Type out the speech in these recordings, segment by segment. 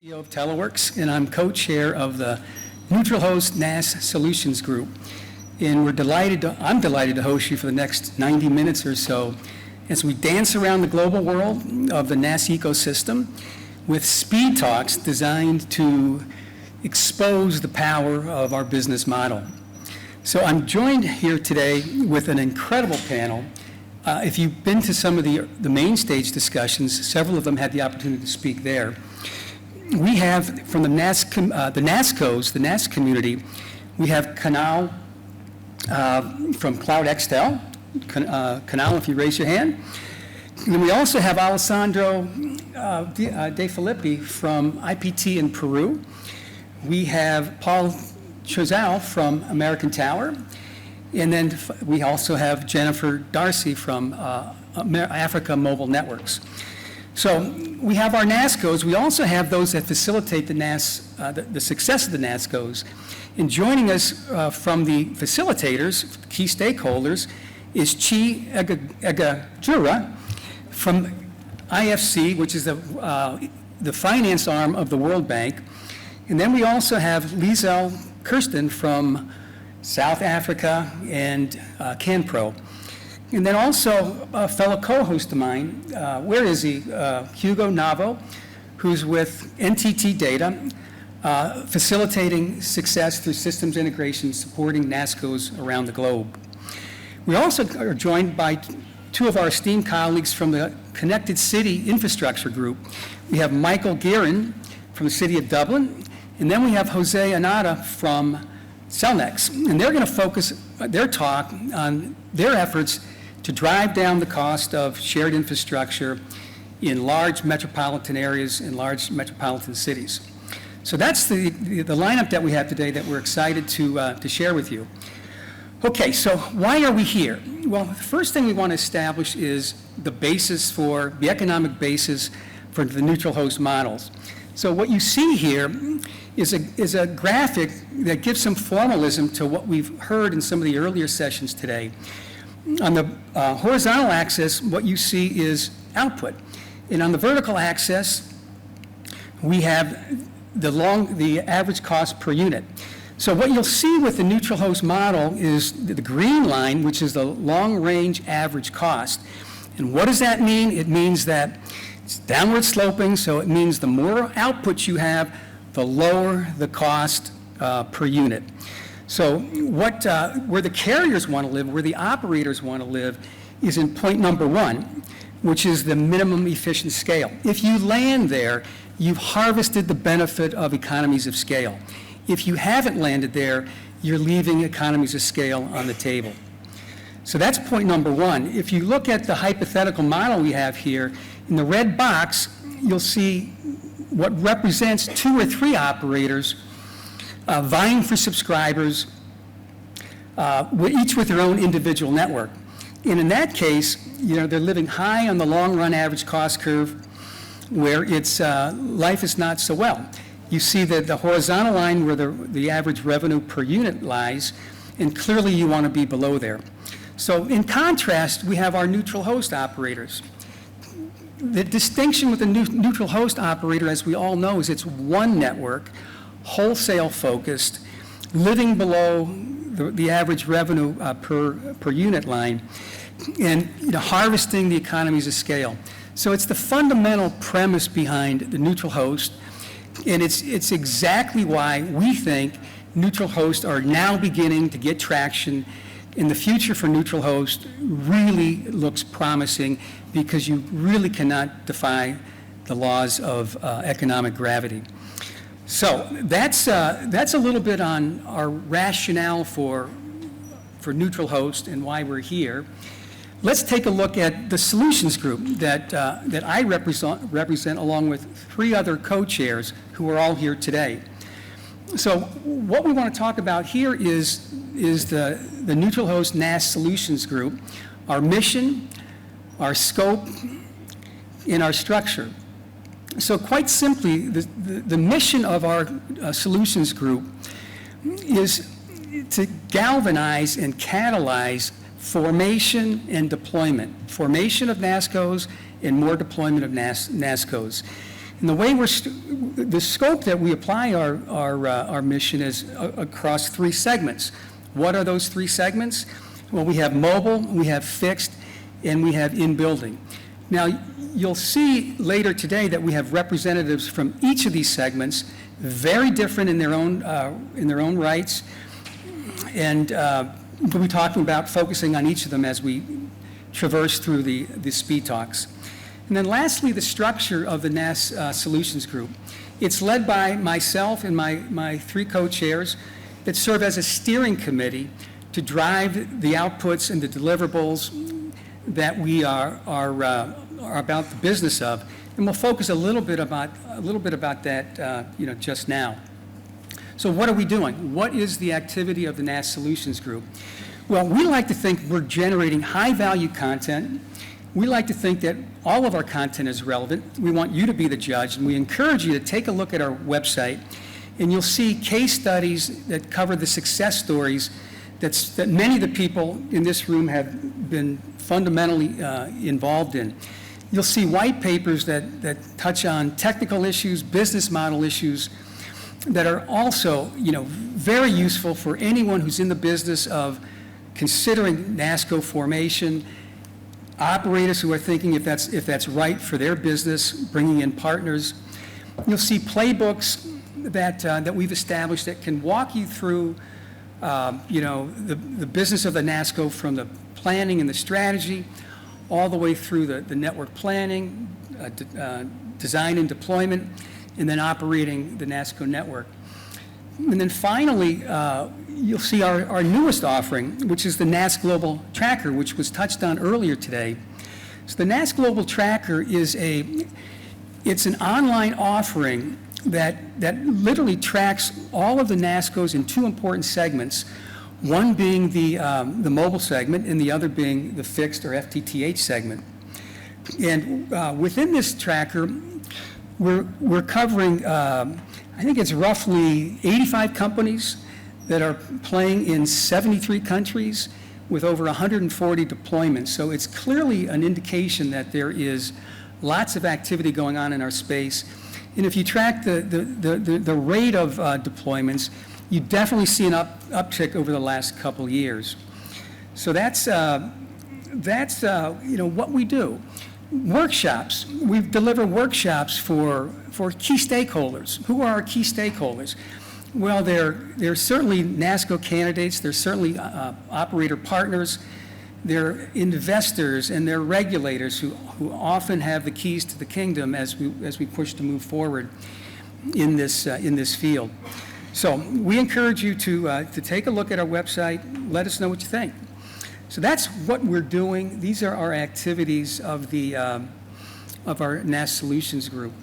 CEO of TeleworX, and I'm co-chair of the Neutral Host NaaS Solutions Group. And I'm delighted to host you for the next 90 minutes or so as we dance around the global world of the NaaS ecosystem with speed talks designed to expose the power of our business model. So I'm joined here today with an incredible panel. If you've been to some of the main stage discussions, several of them had the opportunity to speak there. We have from the NaaS community, we have Kunal from CloudExtel. Kunal, if you raise your hand. And then we also have Alessandro Difilippi from IPT in Peru. We have Paul Choiseul from American Tower. And then we also have Jennifer Darcy from Africa Mobile Networks. So we have our NASCOs. We also have those that facilitate the NaaS, the success of the NASCOs. And joining us from the facilitators, key stakeholders, is Egejuru from IFC, which is the finance arm of the World Bank. And then we also have Liesel Kirsten from South Africa and Canpro. And then also a fellow co-host of mine, where is he? Hugo Nava, who's with NTT Data, facilitating success through systems integration, supporting NASCOs around the globe. We also are joined by two of our esteemed colleagues from the Connected City Infrastructure Group. We have Michael Guerin from the City of Dublin, and then we have Jose Anada from Cellnex, and they're going to focus their talk on their efforts to drive down the cost of shared infrastructure in large metropolitan areas, in large metropolitan cities. So that's the lineup that we have today that we're excited to share with you. Okay, so why are we here? Well, the first thing we want to establish is the economic basis for the neutral host models. So what you see here is a graphic that gives some formalism to what we've heard in some of the earlier sessions today. On the horizontal axis, what you see is output. And on the vertical axis, we have the average cost per unit. So what you'll see with the neutral host model is the green line, which is the long-range average cost. And what does that mean? It means that it's downward sloping, so it means the more output you have, the lower the cost per unit. So where the carriers want to live, where the operators want to live, is in point number one, which is the minimum efficient scale. If you land there, you've harvested the benefit of economies of scale. If you haven't landed there, you're leaving economies of scale on the table. So that's point number one. If you look at the hypothetical model we have here, in the red box, you'll see what represents 2 or 3 operators vying for subscribers, each with their own individual network. And in that case, they're living high on the long-run average cost curve, where life is not so well. You see that the horizontal line where the average revenue per unit lies, and clearly you want to be below there. So in contrast, we have our neutral host operators. The distinction with the neutral host operator, as we all know, is it's one network, wholesale focused, living below the average revenue per unit line, and harvesting the economies of scale. So it's the fundamental premise behind the neutral host, and it's exactly why we think neutral hosts are now beginning to get traction. In the future for neutral host really looks promising because you really cannot defy the laws of economic gravity. So that's a little bit on our rationale for neutral host and why we're here. Let's take a look at the solutions group that I represent along with 3 other co-chairs who are all here today. So what we want to talk about here is the neutral host NaaS solutions group, our mission, our scope, and our structure. So quite simply, the mission of our solutions group is to galvanize and catalyze formation and deployment, formation of NASCOs and more deployment of NASCOs. And the scope that we apply our mission is across 3 segments. What are those 3 segments? Well, we have mobile, we have fixed, and we have in-building. Now, you'll see later today that we have representatives from each of these segments, very different in their own rights, and we'll be talking about focusing on each of them as we traverse through the speed talks. And then lastly, the structure of the NaaS Solutions Group. It's led by myself and my 3 co-chairs that serve as a steering committee to drive the outputs and the deliverables that we are about the business of. And we'll focus a little bit about that just now. So what are we doing? What is the activity of the NaaS Solutions Group? Well, we like to think we're generating high-value content. We like to think that all of our content is relevant. We want you to be the judge, and we encourage you to take a look at our website, and you'll see case studies that cover the success stories that many of the people in this room have been fundamentally involved in. You'll see white papers that touch on technical issues, business model issues that are also, very useful for anyone who's in the business of considering NASCO formation, operators who are thinking if that's right for their business, bringing in partners. You'll see playbooks that we've established that can walk you through, the business of the NASCO from the planning and the strategy, all the way through the network planning, design and deployment, and then operating the NASCO network. And then finally, you'll see our newest offering, which is the NaaS Global Tracker, which was touched on earlier today. So the NaaS Global Tracker is it's an online offering that literally tracks all of the NASCOs in 2 important segments, one being the mobile segment and the other being the fixed or FTTH segment. And within this tracker, we're covering, I think it's roughly 85 companies that are playing in 73 countries with over 140 deployments. So it's clearly an indication that there is lots of activity going on in our space. And if you track the rate of deployments, you definitely see an uptick over the last couple years. So that's what we do. Workshops. We deliver workshops for key stakeholders. Who are our key stakeholders? Well, they're certainly NASCO candidates. They're certainly operator partners. They're investors and they're regulators who often have the keys to the kingdom as we push to move forward in this field. So we encourage you to take a look at our website. Let us know what you think. So that's what we're doing. These are our activities of our NaaS Solutions Group.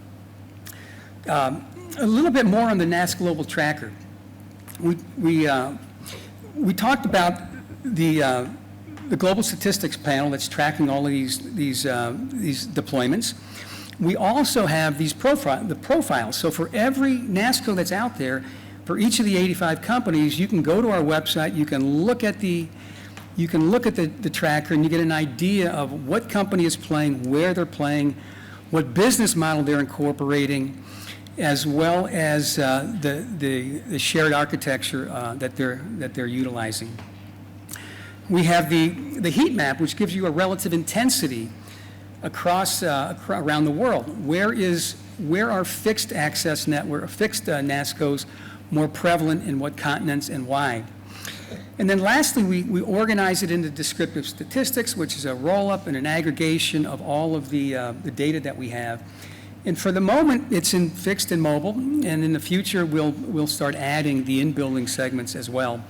A little bit more on the NaaS Global Tracker. We talked about the global statistics panel that's tracking all of these deployments. We also have the profiles. So for every NASCO that's out there, for each of the 85 companies, you can go to our website. You can look at the tracker, and you get an idea of what company is playing, where they're playing, what business model they're incorporating, as well as the shared architecture that they're utilizing. We have the heat map, which gives you a relative intensity across around the world. Where are fixed access network, fixed NASCOs more prevalent in what continents and why? And then lastly, we organize it into descriptive statistics, which is a roll-up and an aggregation of all of the data that we have. And for the moment, it's in fixed and mobile, and in the future, we'll start adding the in-building segments as well,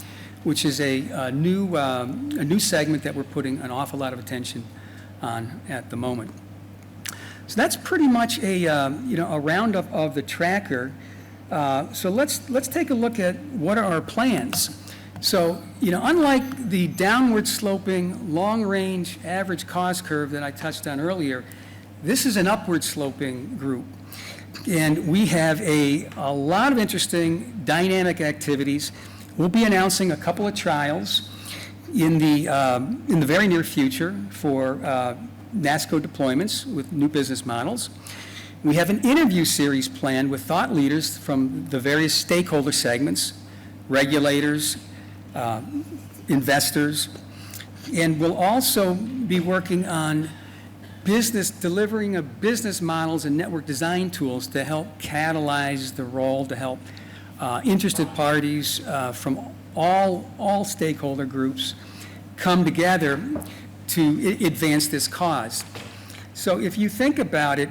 which is a new segment that we're putting an awful lot of attention on at the moment. So that's pretty much a roundup of the tracker. So let's take a look at what are our plans. So, unlike the downward sloping, long-range average cost curve that I touched on earlier, this is an upward sloping group. And we have a lot of interesting dynamic activities. We'll be announcing a couple of trials in the very near future for NASCO deployments with new business models. We have an interview series planned with thought leaders from the various stakeholder segments, regulators, investors, and we'll also be working on delivering of business models and network design tools to help catalyze the role, to help interested parties from all stakeholder groups come together to advance this cause. So if you think about it,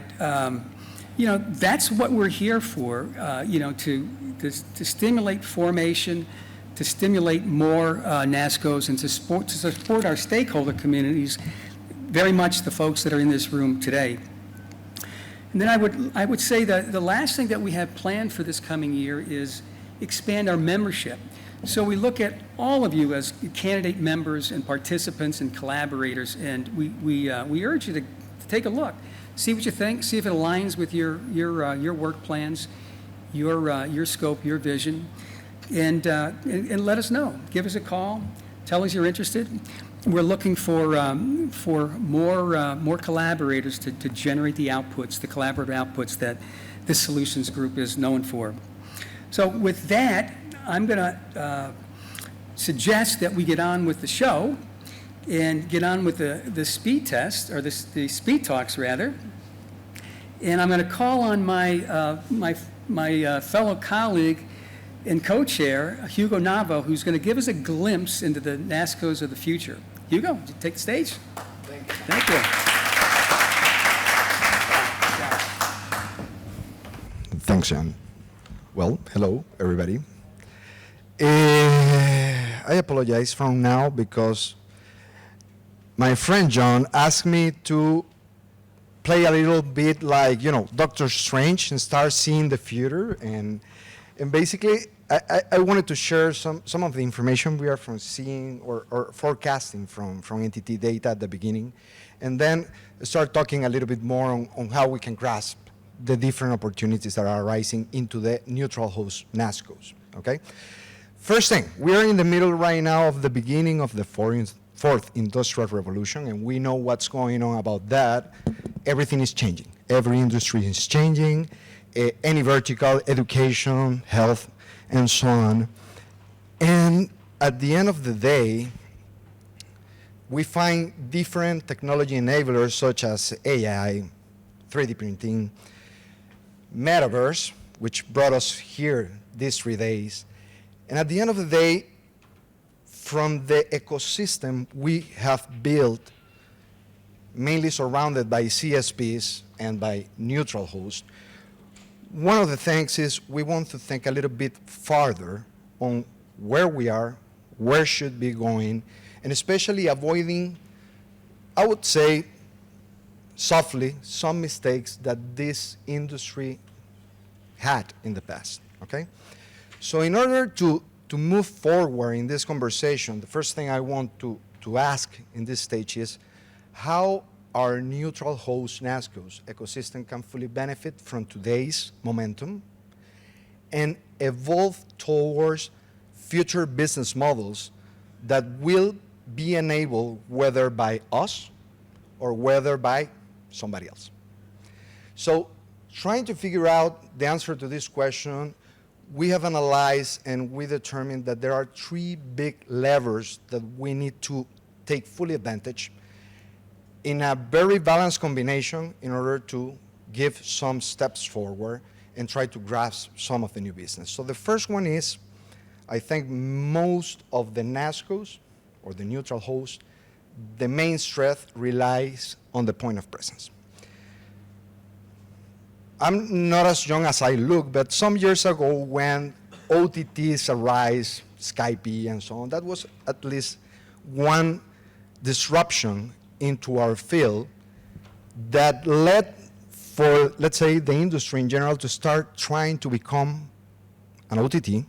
that's what we're here for, to stimulate formation, to stimulate more NASCOs, and to support our stakeholder communities, very much the folks that are in this room today. And then I would say that the last thing that we have planned for this coming year is expand our membership. So we look at all of you as candidate members and participants and collaborators, and we urge you to take a look, see what you think, see if it aligns with your work plans, your scope, your vision, and let us know. Give us a call. Tell us you're interested. We're looking for more collaborators to generate the outputs, the collaborative outputs that this solutions group is known for. So with that, I'm going to suggest that we get on with the show and get on with the speed test, or the speed talks rather. And I'm going to call on my fellow colleague and co-chair, Hugo Nava, who's going to give us a glimpse into the NASCOs of the future. Hugo, take the stage. Thank you. Thank you. Thanks, John. Well, hello, everybody. I apologize from now because my friend John asked me to play a little bit like, Doctor Strange and start seeing the future. And basically, I wanted to share some of the information we are from seeing or forecasting from NTT data at the beginning, and then start talking a little bit more on how we can grasp the different opportunities that are arising into the neutral host NASCOs, okay? First thing, we are in the middle right now of the beginning of the fourth industrial revolution, and we know what's going on about that. Everything is changing. Every industry is changing, any vertical, education, health, and so on. And at the end of the day, we find different technology enablers such as AI, 3D printing, Metaverse, which brought us here these 3 days. And at the end of the day, from the ecosystem we have built, mainly surrounded by CSPs and by neutral hosts, one of the things is we want to think a little bit farther on where we are, where should be going, and especially avoiding, I would say, softly, some mistakes that this industry had in the past, okay? So in order to move forward in this conversation, the first thing I want to ask in this stage is how our neutral host NASCOs ecosystem can fully benefit from today's momentum and evolve towards future business models that will be enabled whether by us or whether by somebody else. So trying to figure out the answer to this question, we have analyzed and we determined that there are 3 big levers that we need to take fully advantage in a very balanced combination in order to give some steps forward and try to grasp some of the new business. So the first one is, I think most of the NASCOs, or the neutral host, the main strength relies on the point of presence. I'm not as young as I look, but some years ago when OTTs arise, Skype and so on, that was at least one disruption into our field that led for, let's say, the industry in general to start trying to become an OTT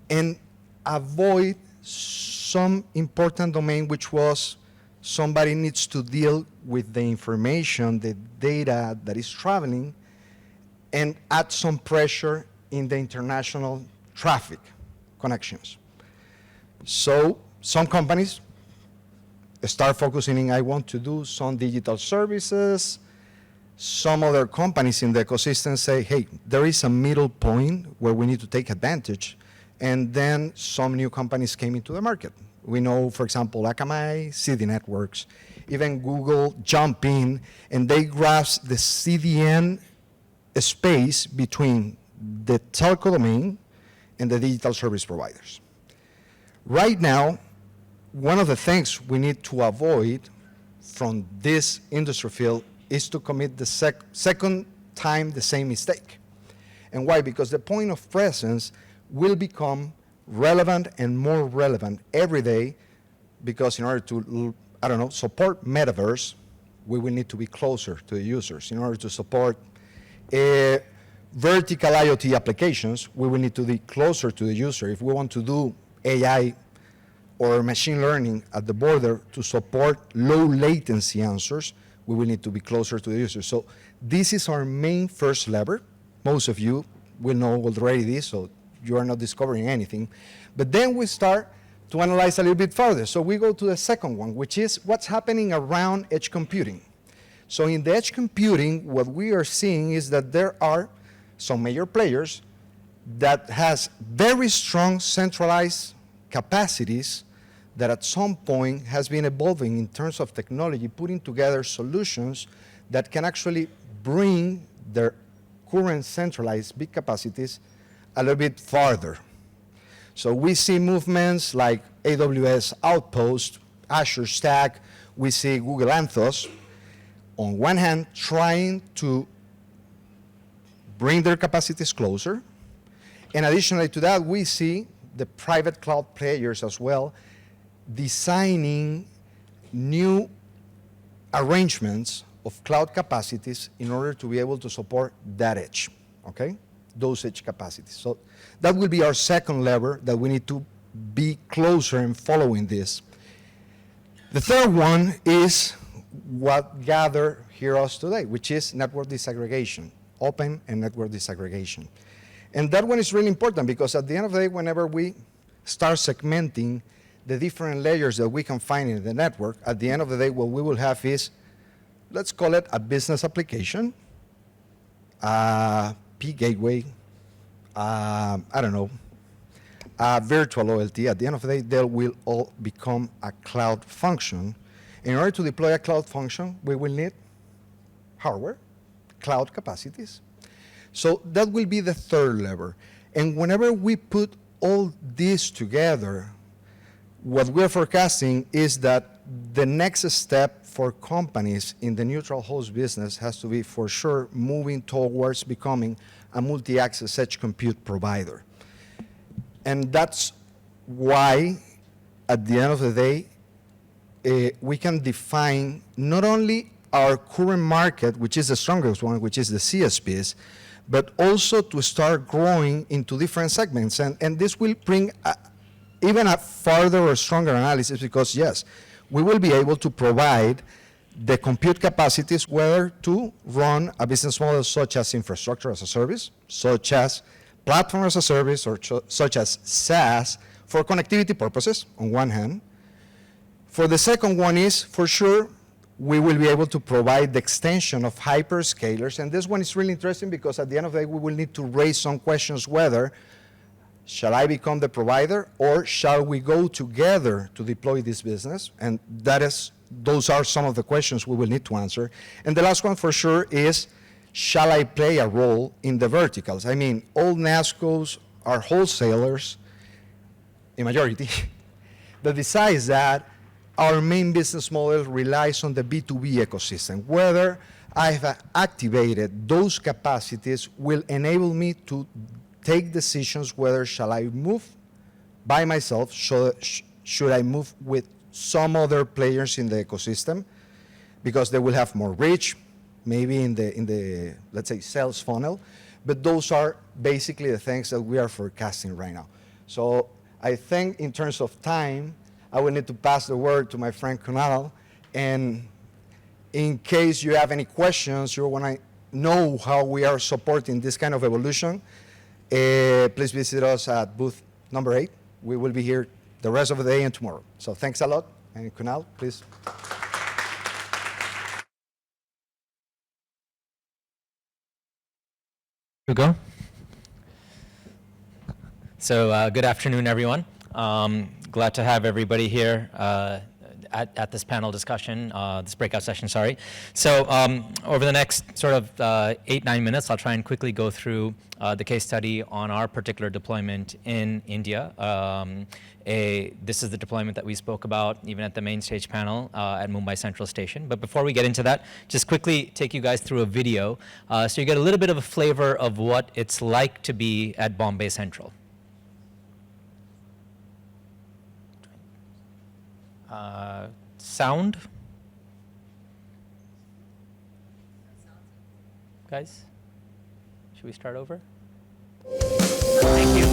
and avoid some important domain, which was somebody needs to deal with the information, the data that is traveling, and add some pressure in the international traffic connections. So some companies start focusing in, I want to do some digital services, some other companies in the ecosystem say, hey, there is a middle point where we need to take advantage. And then some new companies came into the market. We know, for example, Akamai, CD Networks, even Google jump in, and they grasp the CDN space between the telco domain and the digital service providers. Right now, one of the things we need to avoid from this industry field is to commit the second time the same mistake. And why? Because the point of presence will become relevant and more relevant every day, because in order to, support Metaverse, we will need to be closer to the users. In order to support vertical IoT applications, we will need to be closer to the user. If we want to do AI or machine learning at the border to support low latency answers, we will need to be closer to the user. So this is our main first lever. Most of you will know already this, so you are not discovering anything. But then we start to analyze a little bit further. So we go to the second one, which is what's happening around edge computing. So in the edge computing, what we are seeing is that there are some major players that has very strong centralized capacities that at some point has been evolving in terms of technology, putting together solutions that can actually bring their current centralized big capacities a little bit farther. So we see movements like AWS Outpost, Azure Stack, we see Google Anthos, on one hand, trying to bring their capacities closer. And additionally to that, we see the private cloud players as well designing new arrangements of cloud capacities in order to be able to support that edge, okay? Those edge capacities. So that will be our second lever that we need to be closer in following this. The third one is what gathered here us today, which is network disaggregation, open and network disaggregation. And that one is really important because at the end of the day, whenever we start segmenting the different layers that we can find in the network, at the end of the day, what we will have is, let's call it a business application, P gateway, a virtual loyalty. At the end of the day, they will all become a cloud function. In order to deploy a cloud function, we will need hardware, cloud capacities. So that will be the third lever. And whenever we put all this together, what we're forecasting is that the next step for companies in the neutral host business has to be, for sure, moving towards becoming a multi-access edge compute provider. And that's why, at the end of the day, we can define not only our current market, which is the strongest one, which is the CSPs, but also to start growing into different segments. And this will bring even a further or stronger analysis because, yes, we will be able to provide the compute capacities, whether to run a business model such as infrastructure as a service, such as platform as a service, or such as SaaS for connectivity purposes, on one hand. For the second one is, for sure, we will be able to provide the extension of hyperscalers. And this one is really interesting because at the end of the day, we will need to raise some questions whether shall I become the provider or shall we go together to deploy this business? And those are some of the questions we will need to answer. And the last one for sure is, shall I play a role in the verticals? I mean, all NASCOs are wholesalers, in majority, but besides that, our main business model relies on the B2B ecosystem. Whether I've activated those capacities will enable me to take decisions whether shall I move by myself, should I move with some other players in the ecosystem, because they will have more reach, maybe in the let's say, sales funnel. But those are basically the things that we are forecasting right now. So I think in terms of time, I will need to pass the word to my friend Kunal. And in case you have any questions, you want to know how we are supporting this kind of evolution, please visit us at booth number 8. We will be here the rest of the day and tomorrow. So thanks a lot. And Kunal, please. Hugo. So good afternoon, everyone. Glad to have everybody here at this panel discussion, this breakout session, sorry. So over the next sort of 8-9 minutes, I'll try and quickly go through the case study on our particular deployment in India. This is the deployment that we spoke about even at the main stage panel at Mumbai Central Station. But before we get into that, just quickly take you guys through a video so you get a little bit of a flavor of what it's like to be at Bombay Central. Sound? Guys? Should we start over? Thank you.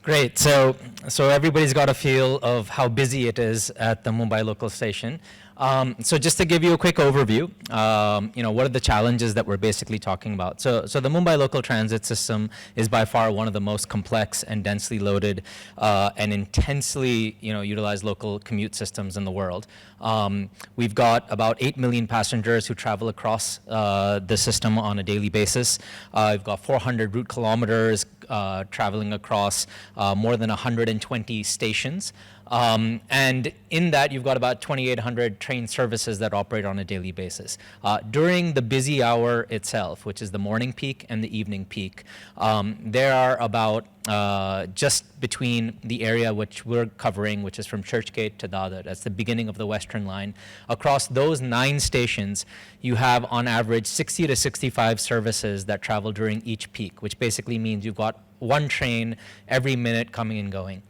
Great. So everybody's got a feel of how busy it is at the Mumbai local station. So just to give you a quick overview, what are the challenges that we're basically talking about? So the Mumbai local transit system is by far one of the most complex and densely loaded and intensely utilized local commute systems in the world. We've got about 8 million passengers who travel across the system on a daily basis. We've got 400 route kilometers traveling across more than 120 stations. And in that, you've got about 2,800 train services that operate on a daily basis. During the busy hour itself, which is the morning peak and the evening peak, there are about just between the area which we're covering, which is from Churchgate to Dadar, that's the beginning of the Western Line. Across those 9 stations, you have on average 60 to 65 services that travel during each peak, which basically means you've got one train every minute coming and going.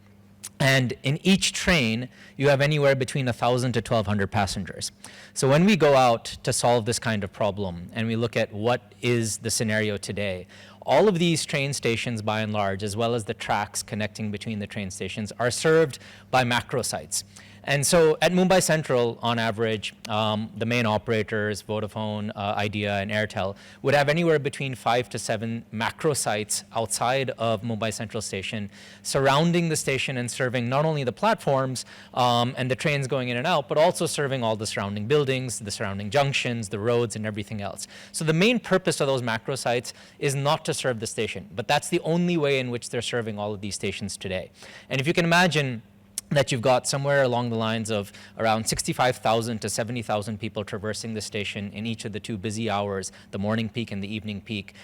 And in each train, you have anywhere between 1,000 to 1,200 passengers. So when we go out to solve this kind of problem, and we look at what is the scenario today, all of these train stations, by and large, as well as the tracks connecting between the train stations, are served by macro sites. And so at Mumbai Central, on average, the main operators, Vodafone, Idea, and Airtel, would have anywhere between 5 to 7 macro sites outside of Mumbai Central Station, surrounding the station and serving not only the platforms and the trains going in and out, but also serving all the surrounding buildings, the surrounding junctions, the roads, and everything else. So the main purpose of those macro sites is not to serve the station, but that's the only way in which they're serving all of these stations today. And if you can imagine that you've got somewhere along the lines of around 65,000 to 70,000 people traversing the station in each of the 2 busy hours, the morning peak and the evening peak,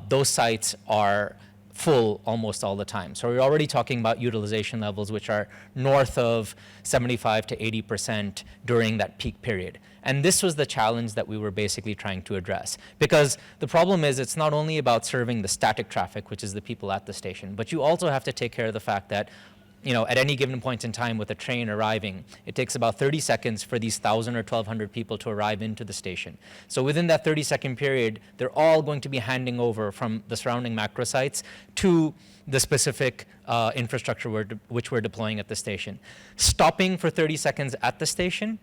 those sites are full almost all the time. So we're already talking about utilization levels which are north of 75 to 80% during that peak period. And this was the challenge that we were basically trying to address. Because the problem is it's not only about serving the static traffic, which is the people at the station, but you also have to take care of the fact that at any given point in time with a train arriving, it takes about 30 seconds for these 1,000 or 1,200 people to arrive into the station. So within that 30-second period, they're all going to be handing over from the surrounding macro sites to the specific infrastructure which we're deploying at the station. Stopping for 30 seconds at the station,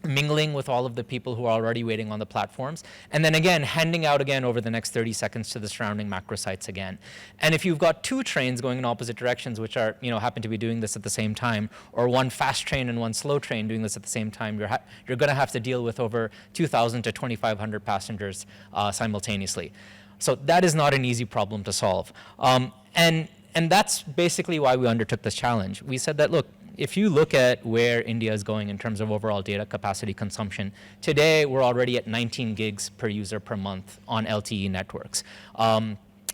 mingling with all of the people who are already waiting on the platforms, and then again, handing out again over the next 30 seconds to the surrounding macro sites again. And if you've got 2 trains going in opposite directions, which are, happen to be doing this at the same time, or one fast train and one slow train doing this at the same time, you're going to have to deal with over 2,000 to 2,500 passengers simultaneously. So that is not an easy problem to solve. And that's basically why we undertook this challenge. We said that, look, if you look at where India is going in terms of overall data capacity consumption, today we're already at 19 gigs per user per month on LTE networks.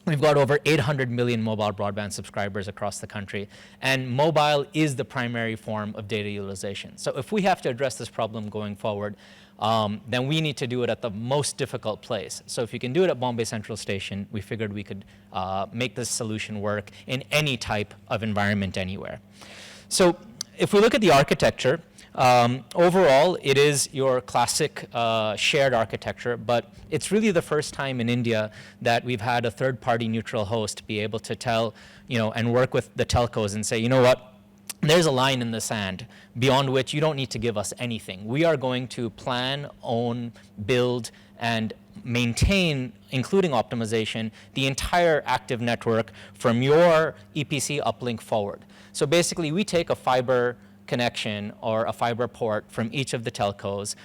We've got over 800 million mobile broadband subscribers across the country, and mobile is the primary form of data utilization. So if we have to address this problem going forward, then we need to do it at the most difficult place. So if you can do it at Bombay Central Station, we figured we could make this solution work in any type of environment anywhere. So if we look at the architecture, overall, it is your classic shared architecture, but it's really the first time in India that we've had a third-party neutral host be able to tell, and work with the telcos and say, you know what, there's a line in the sand beyond which you don't need to give us anything. We are going to plan, own, build, and maintain, including optimization, the entire active network from your EPC uplink forward. So basically, we take a fiber connection or a fiber port from each of the telcos.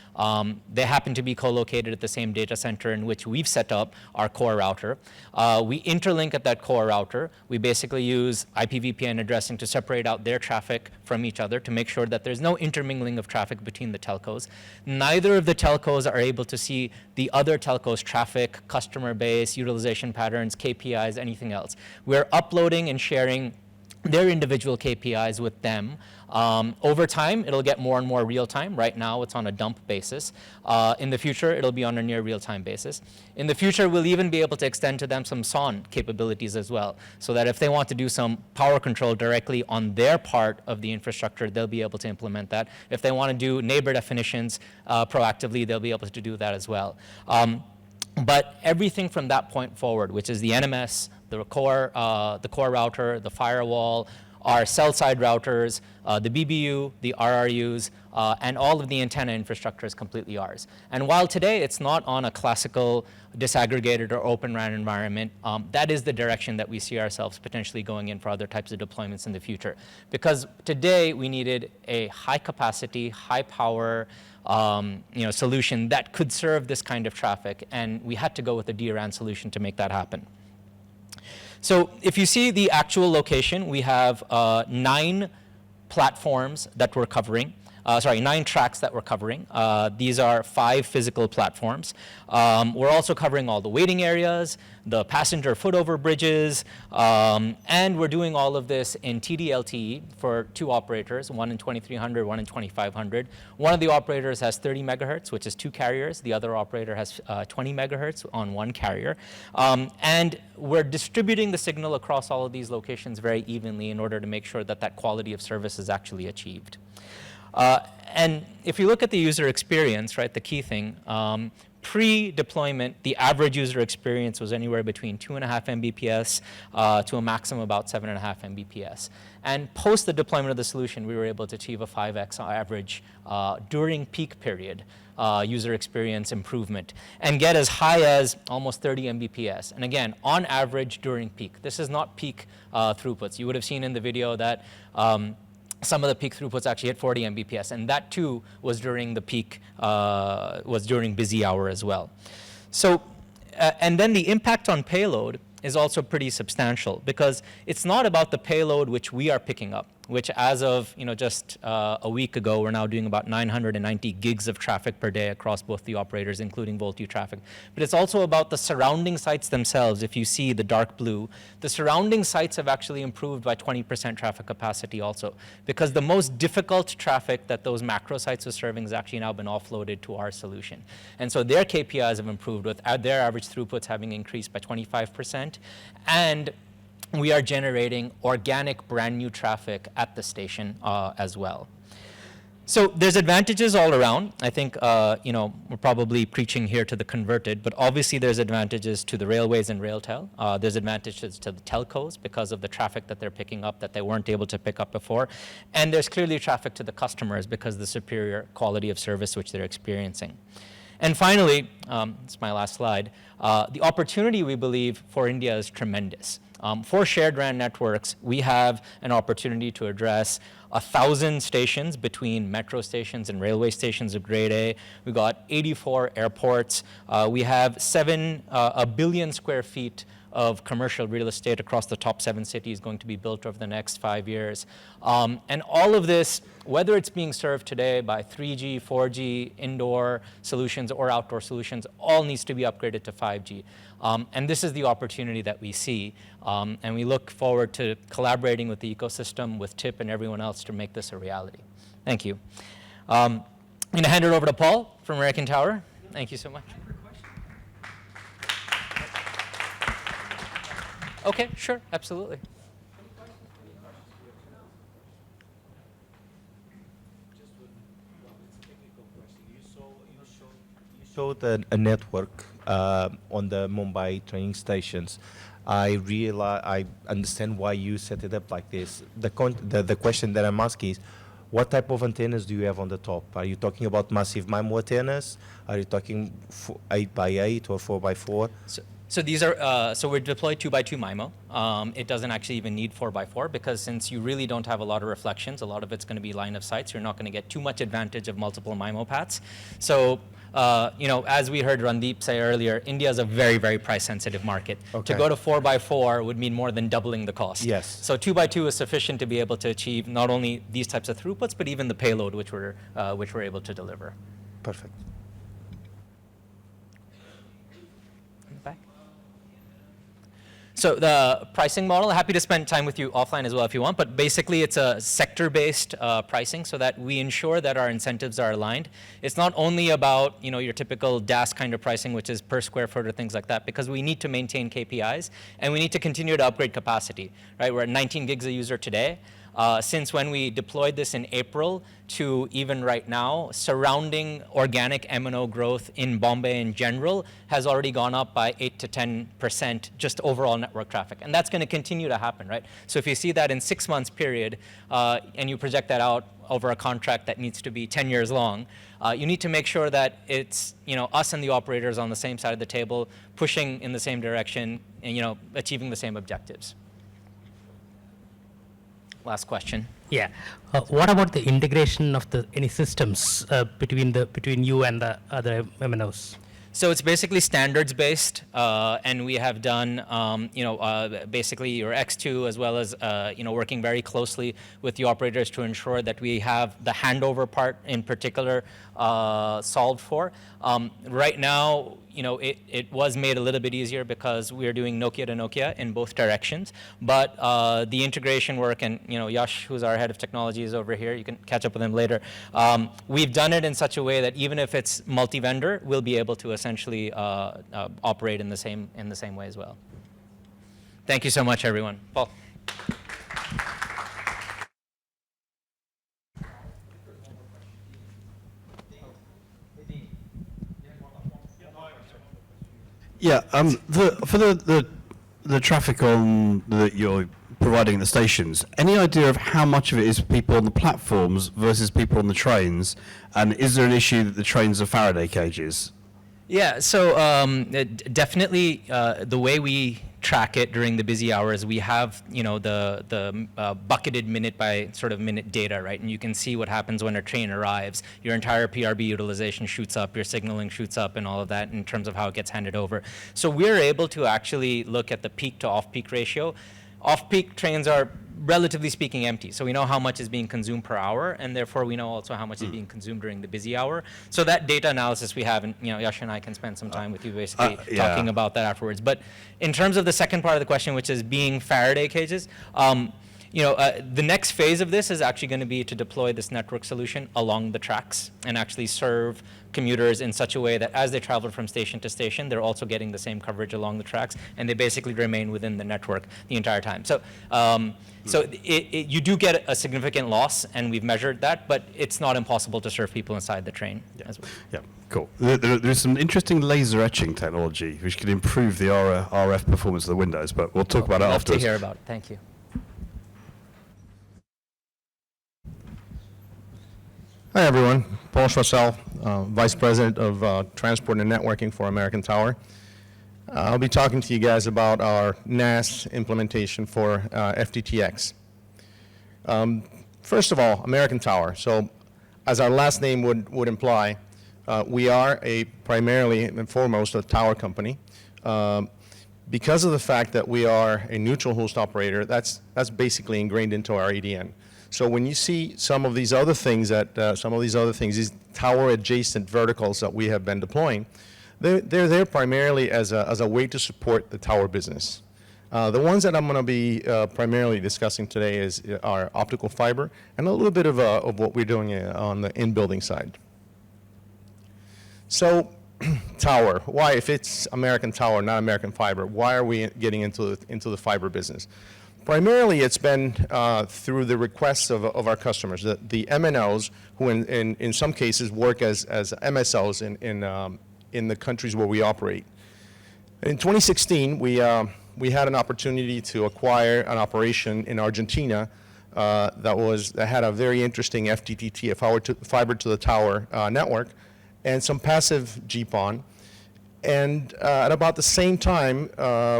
They happen to be co-located at the same data center in which we've set up our core router. We interlink at that core router. We basically use IPVPN addressing to separate out their traffic from each other to make sure that there's no intermingling of traffic between the telcos. Neither of the telcos are able to see the other telcos' traffic, customer base, utilization patterns, KPIs, anything else. We're uploading and sharing their individual KPIs with them. Over time, it'll get more and more real time. Right now, it's on a dump basis. In the future, it'll be on a near real time basis. In the future, we'll even be able to extend to them some SON capabilities as well, so that if they want to do some power control directly on their part of the infrastructure, they'll be able to implement that. If they want to do neighbor definitions proactively, they'll be able to do that as well. But everything from that point forward, which is the NMS, the core router, the firewall, our cell-side routers, the BBU, the RRUs, and all of the antenna infrastructure is completely ours. And while today it's not on a classical disaggregated or open RAN environment, that is the direction that we see ourselves potentially going in for other types of deployments in the future. Because today we needed a high-capacity, high-power solution that could serve this kind of traffic, and we had to go with a DRAN solution to make that happen. So if you see the actual location, we have 9 platforms that we're covering. 9 tracks that we're covering. These are 5 physical platforms. We're also covering all the waiting areas, the passenger footover bridges, and we're doing all of this in TD-LTE for 2 operators, one in 2300, one in 2500. One of the operators has 30 megahertz, which is 2 carriers. The other operator has 20 megahertz on 1 carrier. And we're distributing the signal across all of these locations very evenly in order to make sure that that quality of service is actually achieved. And if you look at the user experience, right, the key thing, pre-deployment, the average user experience was anywhere between 2.5 Mbps to a maximum about 7.5 Mbps. And post the deployment of the solution, we were able to achieve a 5x average during peak period user experience improvement and get as high as almost 30 Mbps. And again, on average during peak. This is not peak throughputs. You would have seen in the video that some of the peak throughputs actually hit 40 Mbps, and that too was during the peak, was during busy hour as well. So, and then the impact on payload is also pretty substantial because it's not about the payload which we are picking up, which as of just a week ago, we're now doing about 990 gigs of traffic per day across both the operators, including VoLTE traffic. But it's also about the surrounding sites themselves. If you see the dark blue, the surrounding sites have actually improved by 20% traffic capacity also, because the most difficult traffic that those macro sites are serving has actually now been offloaded to our solution. And so their KPIs have improved with their average throughputs having increased by 25%. And we are generating organic brand new traffic at the station as well. So there's advantages all around. I think we're probably preaching here to the converted, but obviously there's advantages to the railways and Railtel. There's advantages to the telcos because of the traffic that they're picking up that they weren't able to pick up before. And there's clearly traffic to the customers because of the superior quality of service which they're experiencing. And finally, it's my last slide, the opportunity we believe for India is tremendous. For shared RAN networks, we have an opportunity to address 1,000 stations between metro stations and railway stations of grade A. We've got 84 airports. We have 1 billion square feet of commercial real estate across the top 7 cities going to be built over the next 5 years. And all of this, whether it's being served today by 3G, 4G, indoor solutions or outdoor solutions, all needs to be upgraded to 5G. And this is the opportunity that we see. And we look forward to collaborating with the ecosystem, with TIP and everyone else to make this a reality. Thank you. I'm going to hand it over to Paul from American Tower. Thank you so much. Okay, sure, absolutely. You showed a network on the Mumbai training stations. I understand why you set it up like this. The question that I'm asking is, what type of antennas do you have on the top? Are you talking about massive MIMO antennas? Are you talking 8x8 or 4x4? So these are, so we're deployed 2x2 MIMO. It doesn't actually even need 4x4 because since you really don't have a lot of reflections, a lot of it's going to be line of sight, so you're not going to get too much advantage of multiple MIMO paths. So, you know, as we heard Randeep say earlier, India is a very, very price-sensitive market. Okay. To go to 4x4 would mean more than doubling the cost. Yes. So 2x2 is sufficient to be able to achieve not only these types of throughputs, but even the payload which we're able to deliver. Perfect. So the pricing model, happy to spend time with you offline as well if you want, but basically it's a sector-based pricing so that we ensure that our incentives are aligned. It's not only about, you know, your typical DAS kind of pricing, which is per square foot or things like that, because we need to maintain KPIs and we need to continue to upgrade capacity, right? We're at 19 gigs a user today. Since when we deployed this in April to even right now, surrounding organic MNO growth in Bombay in general has already gone up by 8 to 10% just overall network traffic. And that's going to continue to happen, right? So if you see that in 6 months period and you project that out over a contract that needs to be 10 years long, you need to make sure that it's, you know, us and the operators on the same side of the table, pushing in the same direction and, you know, achieving the same objectives. Last question. Yeah. What about the integration of any systems between you and the other MNOs? So it's basically standards-based, and we have done, you know, basically your X2 as well as, you know, working very closely with the operators to ensure that we have the handover part in particular solved for. Right now, you know, it was made a little bit easier because we are doing Nokia to Nokia in both directions, but the integration work, and, you know, Yash, who's our head of technology, is over here. You can catch up with him later. We've done it in such a way that even if it's multi-vendor, we'll be able to essentially operate in the same way as well. Thank you so much, everyone. Paul. Yeah, for the traffic on that you're providing at the stations, any idea of how much of it is people on the platforms versus people on the trains? And is there an issue that the trains are Faraday cages? Yeah, so definitely the way we track it during the busy hours, we have, you know, the bucketed minute by sort of minute data, right? And you can see what happens when a train arrives. Your entire PRB utilization shoots up, your signaling shoots up, and all of that in terms of how it gets handed over. So we're able to actually look at the peak to off-peak ratio. Off-peak trains are, relatively speaking, empty. So we know how much is being consumed per hour, and therefore we know also how much is being consumed during the busy hour. So that data analysis we have, and, you know, Yash and I can spend some time with you basically talking about that afterwards. But in terms of the second part of the question, which is being Faraday cages, you know, the next phase of this is actually going to be to deploy this network solution along the tracks and actually serve commuters in such a way that as they travel from station to station, they're also getting the same coverage along the tracks, and they basically remain within the network the entire time. So, you do get a significant loss, and we've measured that, but it's not impossible to serve people inside the train as well. Yeah, cool. There's some interesting laser etching technology which could improve the RF performance of the windows, but we'll talk about it afterwards. Love to hear about it. Thank you. Hi, everyone. Paul Choiseul, Vice President of Transport and Networking for American Tower. I'll be talking to you guys about our NaaS implementation for FTTx. First of all, American Tower. So, as our last name would imply, we are primarily and foremost a tower company. Because of the fact that we are a neutral host operator, that's basically ingrained into our ADN. So when you see some of these other things these tower adjacent verticals that we have been deploying, they're there primarily as a way to support the tower business. The ones that I'm going to be primarily discussing today are optical fiber and a little bit of what we're doing on the in-building side. So, tower. Why, if it's American Tower, not American Fiber, why are we getting into the fiber business? Primarily, it's been through the requests of our customers, the MNOs, who in some cases work as MSOs in the countries where we operate. In 2016, we had an opportunity to acquire an operation in Argentina that had a very interesting FTTT, a fiber to the tower network, and some passive GPON. And at about the same time,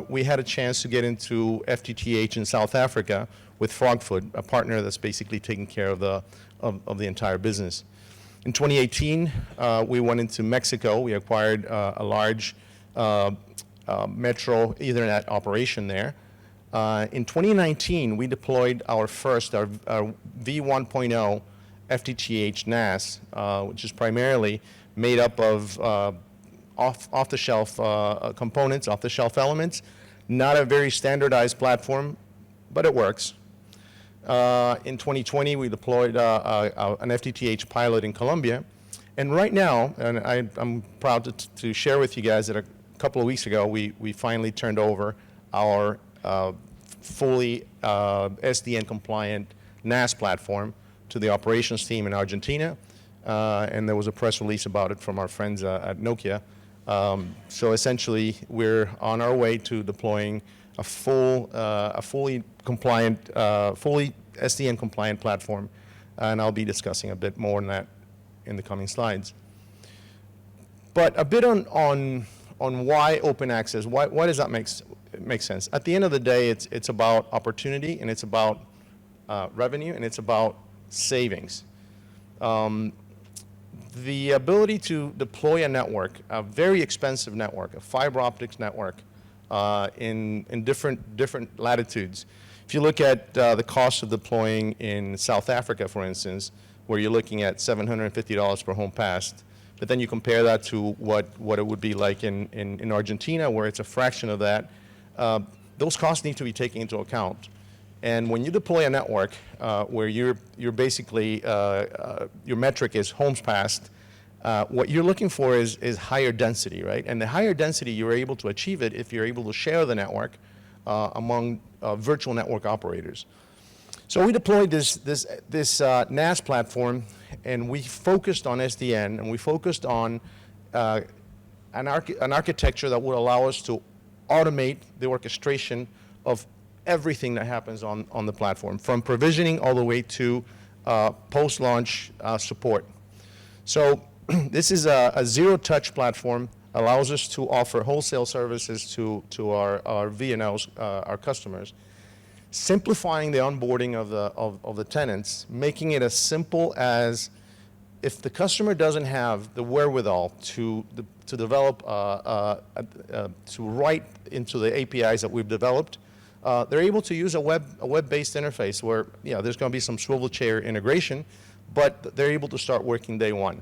we had a chance to get into FTTH in South Africa with Frogfoot, a partner that's basically taking care of the entire business. In 2018, we went into Mexico. We acquired a large metro Ethernet operation there. In 2019, we deployed our V1.0 FTTH NaaS, which is primarily made up of off-the-shelf components, off-the-shelf elements. Not a very standardized platform, but it works. In 2020, we deployed an FTTH pilot in Colombia. And right now, and I'm proud to share with you guys that a couple of weeks ago, we finally turned over our fully SDN-compliant NaaS platform to the operations team in Argentina. And there was a press release about it from our friends at Nokia. So essentially, we're on our way to deploying a fully compliant, fully SDN-compliant platform, and I'll be discussing a bit more on that in the coming slides. But a bit on why open access. Why does that make sense? At the end of the day, it's about opportunity, and it's about revenue, and it's about savings. The ability to deploy a network, a very expensive network, a fiber optics network, in different latitudes. If you look at the cost of deploying in South Africa, for instance, where you're looking at $750 per home passed, but then you compare that to what it would be like in Argentina, where it's a fraction of that, those costs need to be taken into account. And when you deploy a network where you're basically, your metric is homes passed, what you're looking for is higher density, right? And the higher density, you're able to achieve it if you're able to share the network among virtual network operators. So we deployed this NaaS platform, and we focused on SDN, and we focused on an architecture that would allow us to automate the orchestration of everything that happens on the platform, from provisioning all the way to post-launch support. So this is a zero-touch platform, allows us to offer wholesale services to our VNOs, our customers, simplifying the onboarding of the tenants, making it as simple as, if the customer doesn't have the wherewithal to develop, to write into the APIs that we've developed, they're able to use a web-based interface where, there's going to be some swivel chair integration, but they're able to start working day one.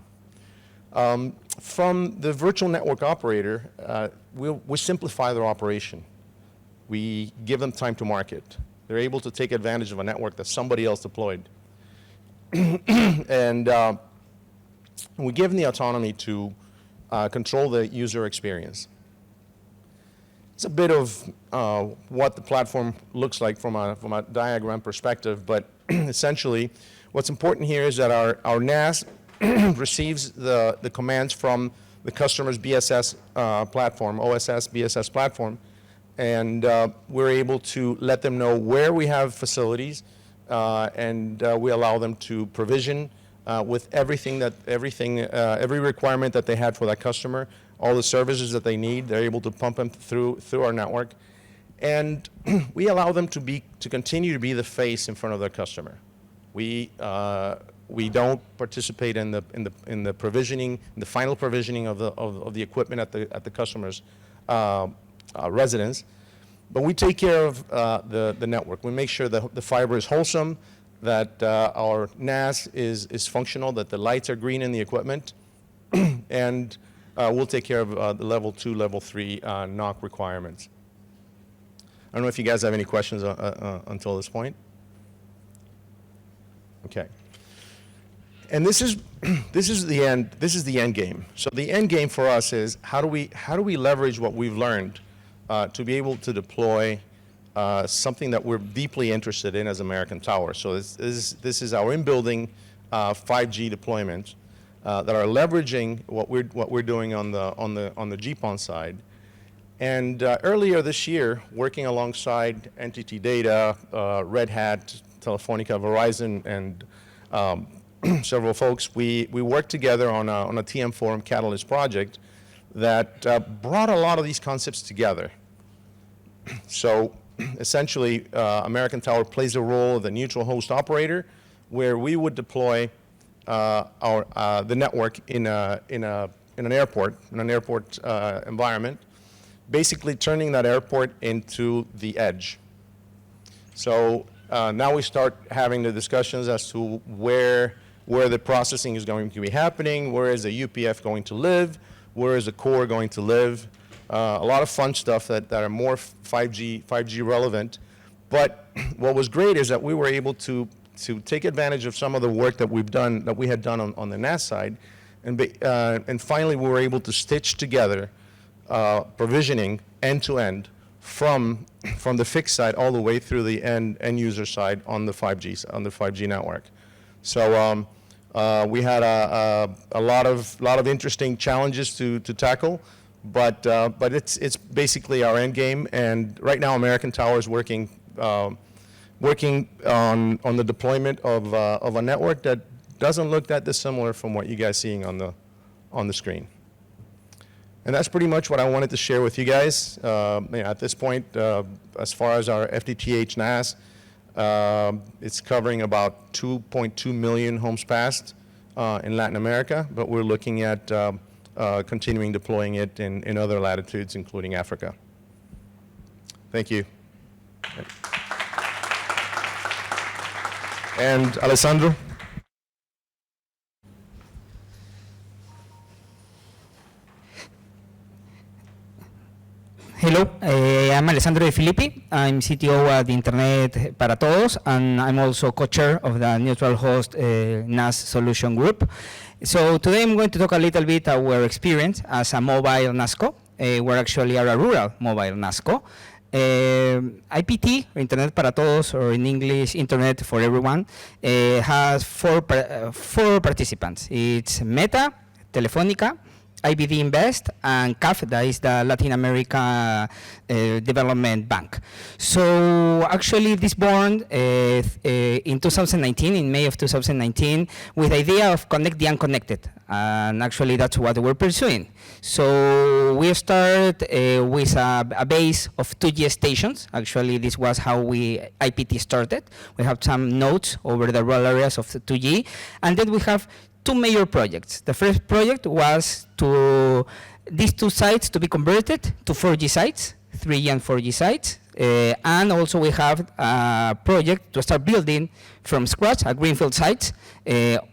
From the virtual network operator, we simplify their operation. We give them time to market. They're able to take advantage of a network that somebody else deployed. And we give them the autonomy to control the user experience. It's a bit of what the platform looks like from a diagram perspective, but essentially what's important here is that our NaaS receives the commands from the customer's BSS platform, OSS BSS platform, and we're able to let them know where we have facilities, and we allow them to provision with every requirement that they had for that customer, all the services that they need. They're able to pump them through our network, and we allow them to continue to be the face in front of their customer. We don't participate in the provisioning, the final provisioning of the equipment at the customer's residents. But we take care of the network. We make sure that the fiber is wholesome, that our NaaS is functional, that the lights are green in the equipment, and we'll take care of the level 2, level 3 NOC requirements. I don't know if you guys have any questions until this point. Okay. And this is the end. This is the end game. So the end game for us is how do we leverage what we've learned to be able to deploy something that we're deeply interested in as American Tower. So this is our in-building 5G deployment that are leveraging what we're doing on the GPON side. And earlier this year, working alongside NTT Data, Red Hat, Telefonica, Verizon, and several folks, we worked together on a TM Forum Catalyst project that brought a lot of these concepts together. So essentially, American Tower plays a role of the neutral host operator, where we would deploy the network in an airport environment, basically turning that airport into the edge. So now we start having the discussions as to where the processing is going to be happening, where is the UPF going to live, where is the core going to live. A lot of fun stuff that are more 5G relevant. But what was great is that we were able to take advantage of some of the work that we had done on the NaaS side, and finally we were able to stitch together provisioning end to end from the fixed side all the way through the end user side on the 5G network. So we had a lot of interesting challenges to tackle, but it's basically our end game. And right now, American Tower is working on the deployment of a network that doesn't look that dissimilar from what you guys seeing on the screen. And that's pretty much what I wanted to share with you guys. At this point, as far as our FTTH NaaS, it's covering about 2.2 million homes passed in Latin America, but we're looking at continuing deploying it in other latitudes, including Africa. Thank you. And Alessandro? Hello, I'm Alessandro Difilippi. I'm CTO at Internet para Todos, and I'm also co-chair of the Neutral Host NaaS Solution Group. So today I'm going to talk a little bit about our experience as a mobile NASCO. We're actually a rural mobile NASCO. IPT, or Internet para Todos, or in English, Internet for Everyone, has four participants. It's Meta, Telefonica, IBD Invest, and CAF, that is the Latin America Development Bank. So actually this born in 2019, in May of 2019, with the idea of connect the unconnected. And actually that's what we're pursuing. So we start with a base of 2G stations. Actually this was how IPT started. We have some nodes over the rural areas of the 2G. And then we have two major projects. The first project was to these two sites to be converted to 4G sites, 3G and 4G sites. And also we have a project to start building from scratch a greenfield sites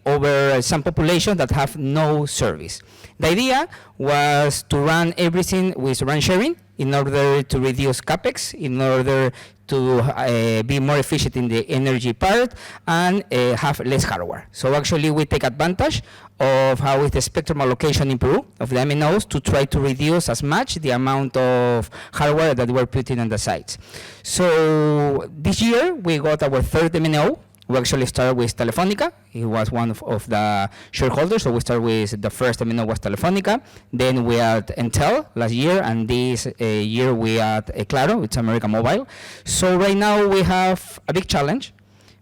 over some population that have no service. The idea was to run everything with RAN sharing in order to reduce CapEx, in order to be more efficient in the energy part and have less hardware. So actually we take advantage of how with the spectrum allocation in Peru of the MNOs to try to reduce as much the amount of hardware that we're putting on the sites. So this year we got our third MNO. We actually started with Telefonica. He was one of the shareholders, so we started with the first MNO was Telefonica. Then we had Entel last year, and this year we had Claro, it's American Mobile. So right now we have a big challenge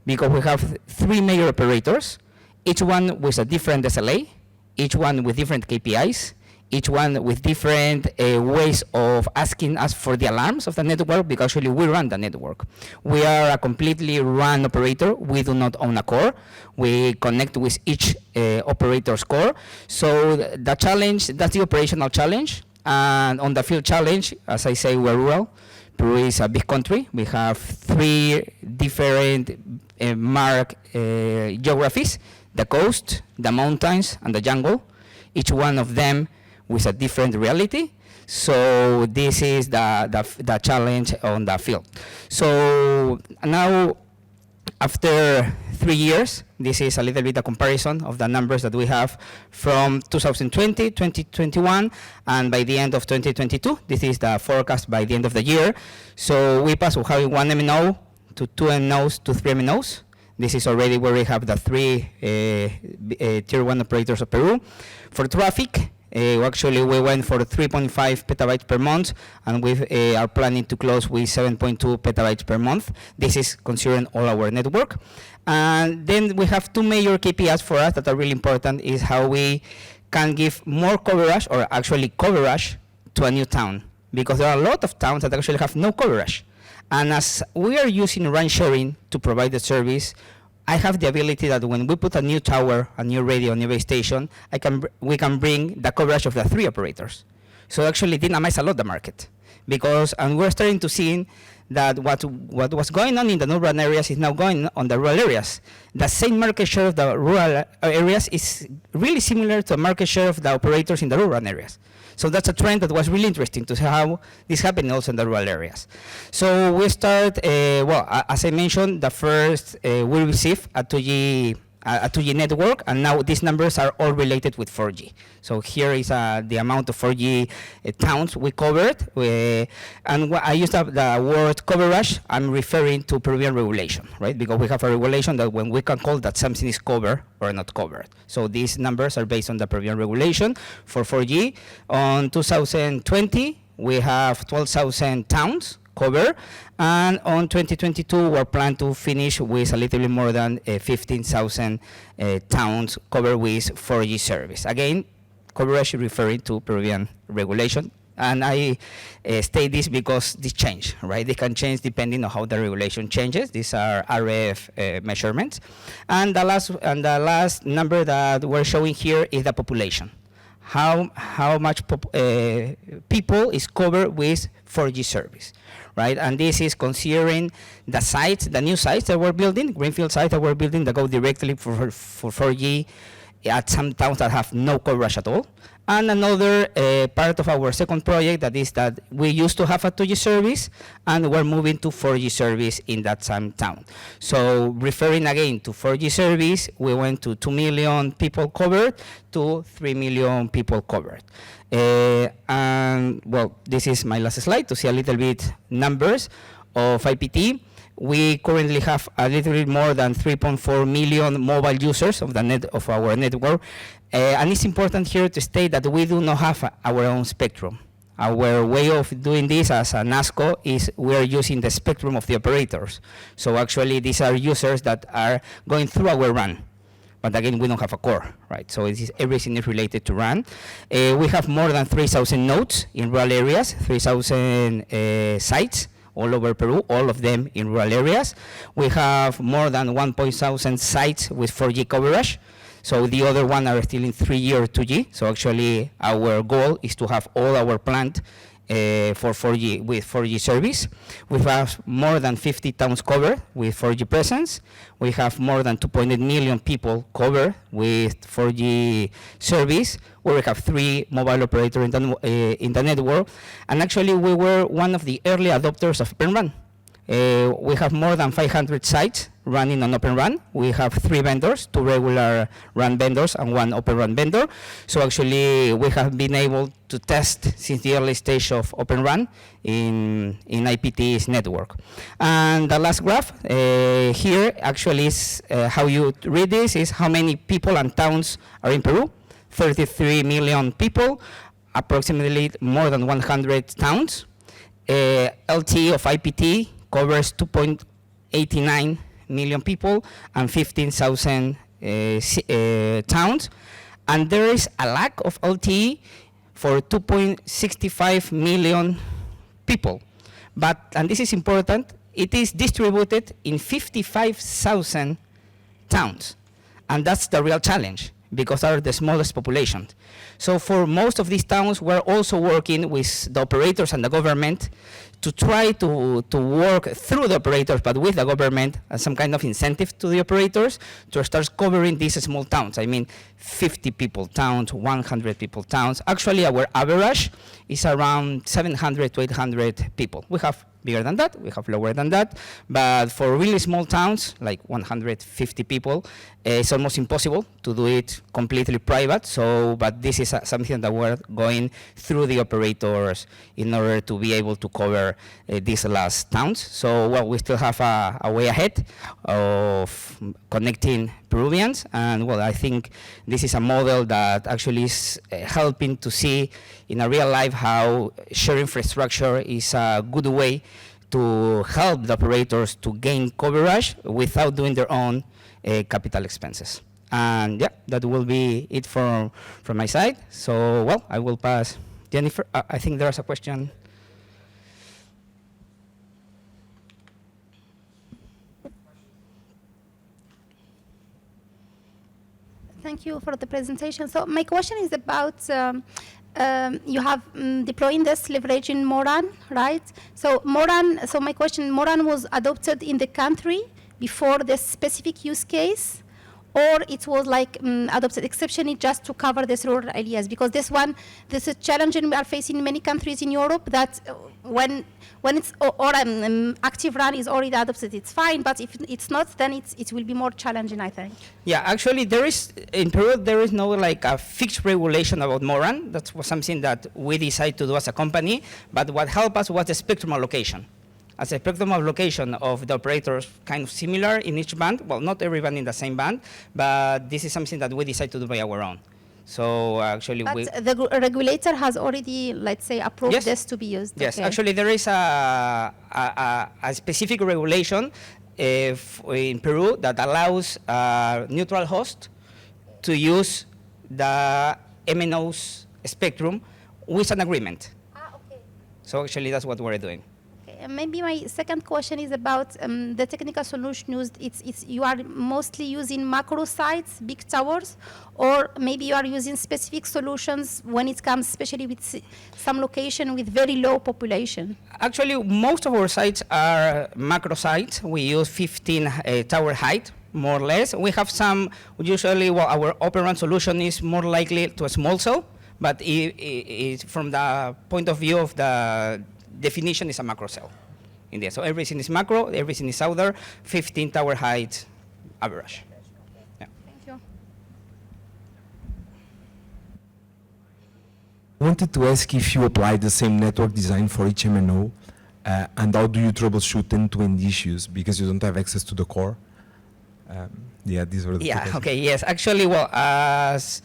because we have three major operators, each one with a different SLA, each one with different KPIs, each one with different ways of asking us for the alarms of the network, because actually we run the network. We are a completely run operator. We do not own a core. We connect with each operator's core. So the challenge, that's the operational challenge. And on the field challenge, as I say, we're rural. Peru is a big country. We have 3 different marked geographies: the coast, the mountains, and the jungle. Each one of them with a different reality. So this is the challenge on the field. So now, after 3 years, this is a little bit a comparison of the numbers that we have from 2020, 2021, and by the end of 2022. This is the forecast by the end of the year. So we pass from having 1 MNO to 2 MNOs to 3 MNOs. This is already where we have the 3 tier 1 operators of Peru. For traffic, actually we went for 3.5 petabytes per month, and we are planning to close with 7.2 petabytes per month. This is considering all our network. And then we have 2 major KPIs for us that are really important, is how we can give more coverage, or actually coverage, to a new town. Because there are a lot of towns that actually have no coverage. And as we are using RAN sharing to provide the service, I have the ability that when we put a new tower, a new radio, a new base station, we can bring the coverage of the 3 operators. So actually dynamize a lot the market. And we're starting to see that what was going on in the urban areas is now going on the rural areas. The same market share of the rural areas is really similar to the market share of the operators in the urban areas. So that's a trend that was really interesting to see how this happened also in the rural areas. So we start, as I mentioned, the first we received a 2G network, and now these numbers are all related with 4G. So here is the amount of 4G towns we covered. And I used the word coverage, I'm referring to Peruvian regulation, right? Because we have a regulation that when we can call that something is covered or not covered. So these numbers are based on the Peruvian regulation for 4G. On 2020, we have 12,000 towns covered, and on 2022 we're planning to finish with a little bit more than 15,000 towns covered with 4G service. Again, coverage referring to Peruvian regulation, and I state this because this change, right? They can change depending on how the regulation changes. These are RF measurements, and the last number that we're showing here is the population. How much people is covered with 4G service, right? And this is considering the sites, the new sites that we're building, greenfield sites that we're building that go directly for 4G at some towns that have no coverage at all. And another part of our second project that is that we used to have a 2G service and we're moving to 4G service in that same town. So referring again to 4G service, we went to 2 million people covered to 3 million people covered. And well, this is my last slide to see a little bit numbers of IPT. We currently have a little bit more than 3.4 million mobile users of our network. And it's important here to state that we do not have our own spectrum. Our way of doing this as a NASCO is we are using the spectrum of the operators. So actually these are users that are going through our RAN. But again, we don't have a core, right? So everything is related to RAN. We have more than 3,000 nodes in rural areas, 3,000 sites all over Peru, all of them in rural areas. We have more than 1,000 sites with 4G coverage. So the other one are still in 3-year 2G. So actually our goal is to have all our plant for 4G with 4G service. We have more than 50 towns covered with 4G presence. We have more than 2.8 million people covered with 4G service. We have 3 mobile operators in the network. And actually we were one of the early adopters of Open RAN. We have more than 500 sites running on Open RAN. We have 3 vendors, 2 regular RAN vendors and 1 Open RAN vendor. So actually we have been able to test since the early stage of Open RAN in IPT's network. And the last graph here actually is how you read this is how many people and towns are in Peru. 33 million people, approximately more than 100 towns. LTE of IPT covers 2.89 million people and 15,000 towns. And there is a lack of LTE for 2.65 million people. And this is important, it is distributed in 55,000 towns. And that's the real challenge, because are the smallest population. So for most of these towns, we're also working with the operators and the government to try to work through the operators, but with the government as some kind of incentive to the operators to start covering these small towns. I mean, 50 people towns, 100 people towns. Actually, our average is around 700 to 800 people. We have bigger than that, we have lower than that, but for really small towns, like 150 people, it's almost impossible to do it completely private. So, but this is something that we're going through the operators in order to be able to cover these last towns. So, well, we still have a way ahead of connecting Peruvians, and well, I think this is a model that actually is helping to see in a real life how shared infrastructure is a good way to help the operators to gain coverage without doing their own capital expenses. And yeah, that will be it from my side. So, well, I will pass. Jennifer, I think there's a question. Thank you for the presentation. So my question is about you have deploying this leveraging Moran, right? So Moran. So my question: Moran was adopted in the country before this specific use case, or it was like adopted exceptionally just to cover this rural areas? Because this is a challenge we are facing in many countries in Europe, that when it's or active RAN is already adopted, it's fine, but if it's not, then it will be more challenging, I think. Yeah, actually in Peru, there is no like a fixed regulation about MORAN. That was something that we decided to do as a company, but what helped us was the spectrum allocation. As a spectrum allocation of the operators kind of similar in each band, well, not every band in the same band, but this is something that we decided to do by our own. So actually the regulator has already, let's say, approved yes. this to be used. Yes, okay. actually there is a specific regulation in Peru that allows a neutral host to use the MNO's spectrum with an agreement. Okay. So actually that's what we're doing. Maybe my second question is about the technical solution used. It's you are mostly using macro sites, big towers, or maybe you are using specific solutions when it comes, especially with some location with very low population. Actually, most of our sites are macro sites. We use 15 tower height, more or less. We have some, usually our Open RAN solution is more likely to a small cell, but from the point of view of the definition is a macro cell in there. So everything is macro, everything is out there, 15 tower height average. Yeah. Thank you. I wanted to ask if you apply the same network design for each MNO, and how do you troubleshoot end-to-end issues because you don't have access to the core? Yeah, these were the two questions. Okay, yes. Actually, well, as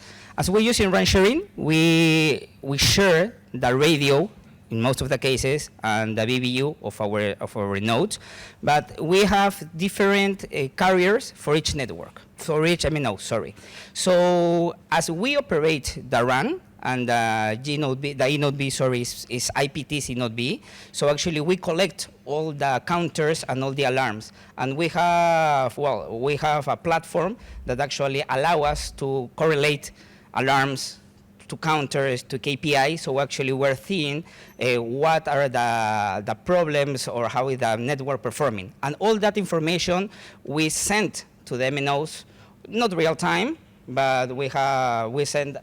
we use in RAN sharing, we share the radio in most of the cases, and the BBU of our nodes, but we have different carriers for each network, for each MNO, sorry. So as we operate the RAN, and the E node B, sorry, is IPTC node B, so actually we collect all the counters and all the alarms, and we have a platform that actually allow us to correlate alarms to counters, to KPI, so actually we're seeing what are the problems or how is the network performing. And all that information we send to the MNOs, not real time, but we send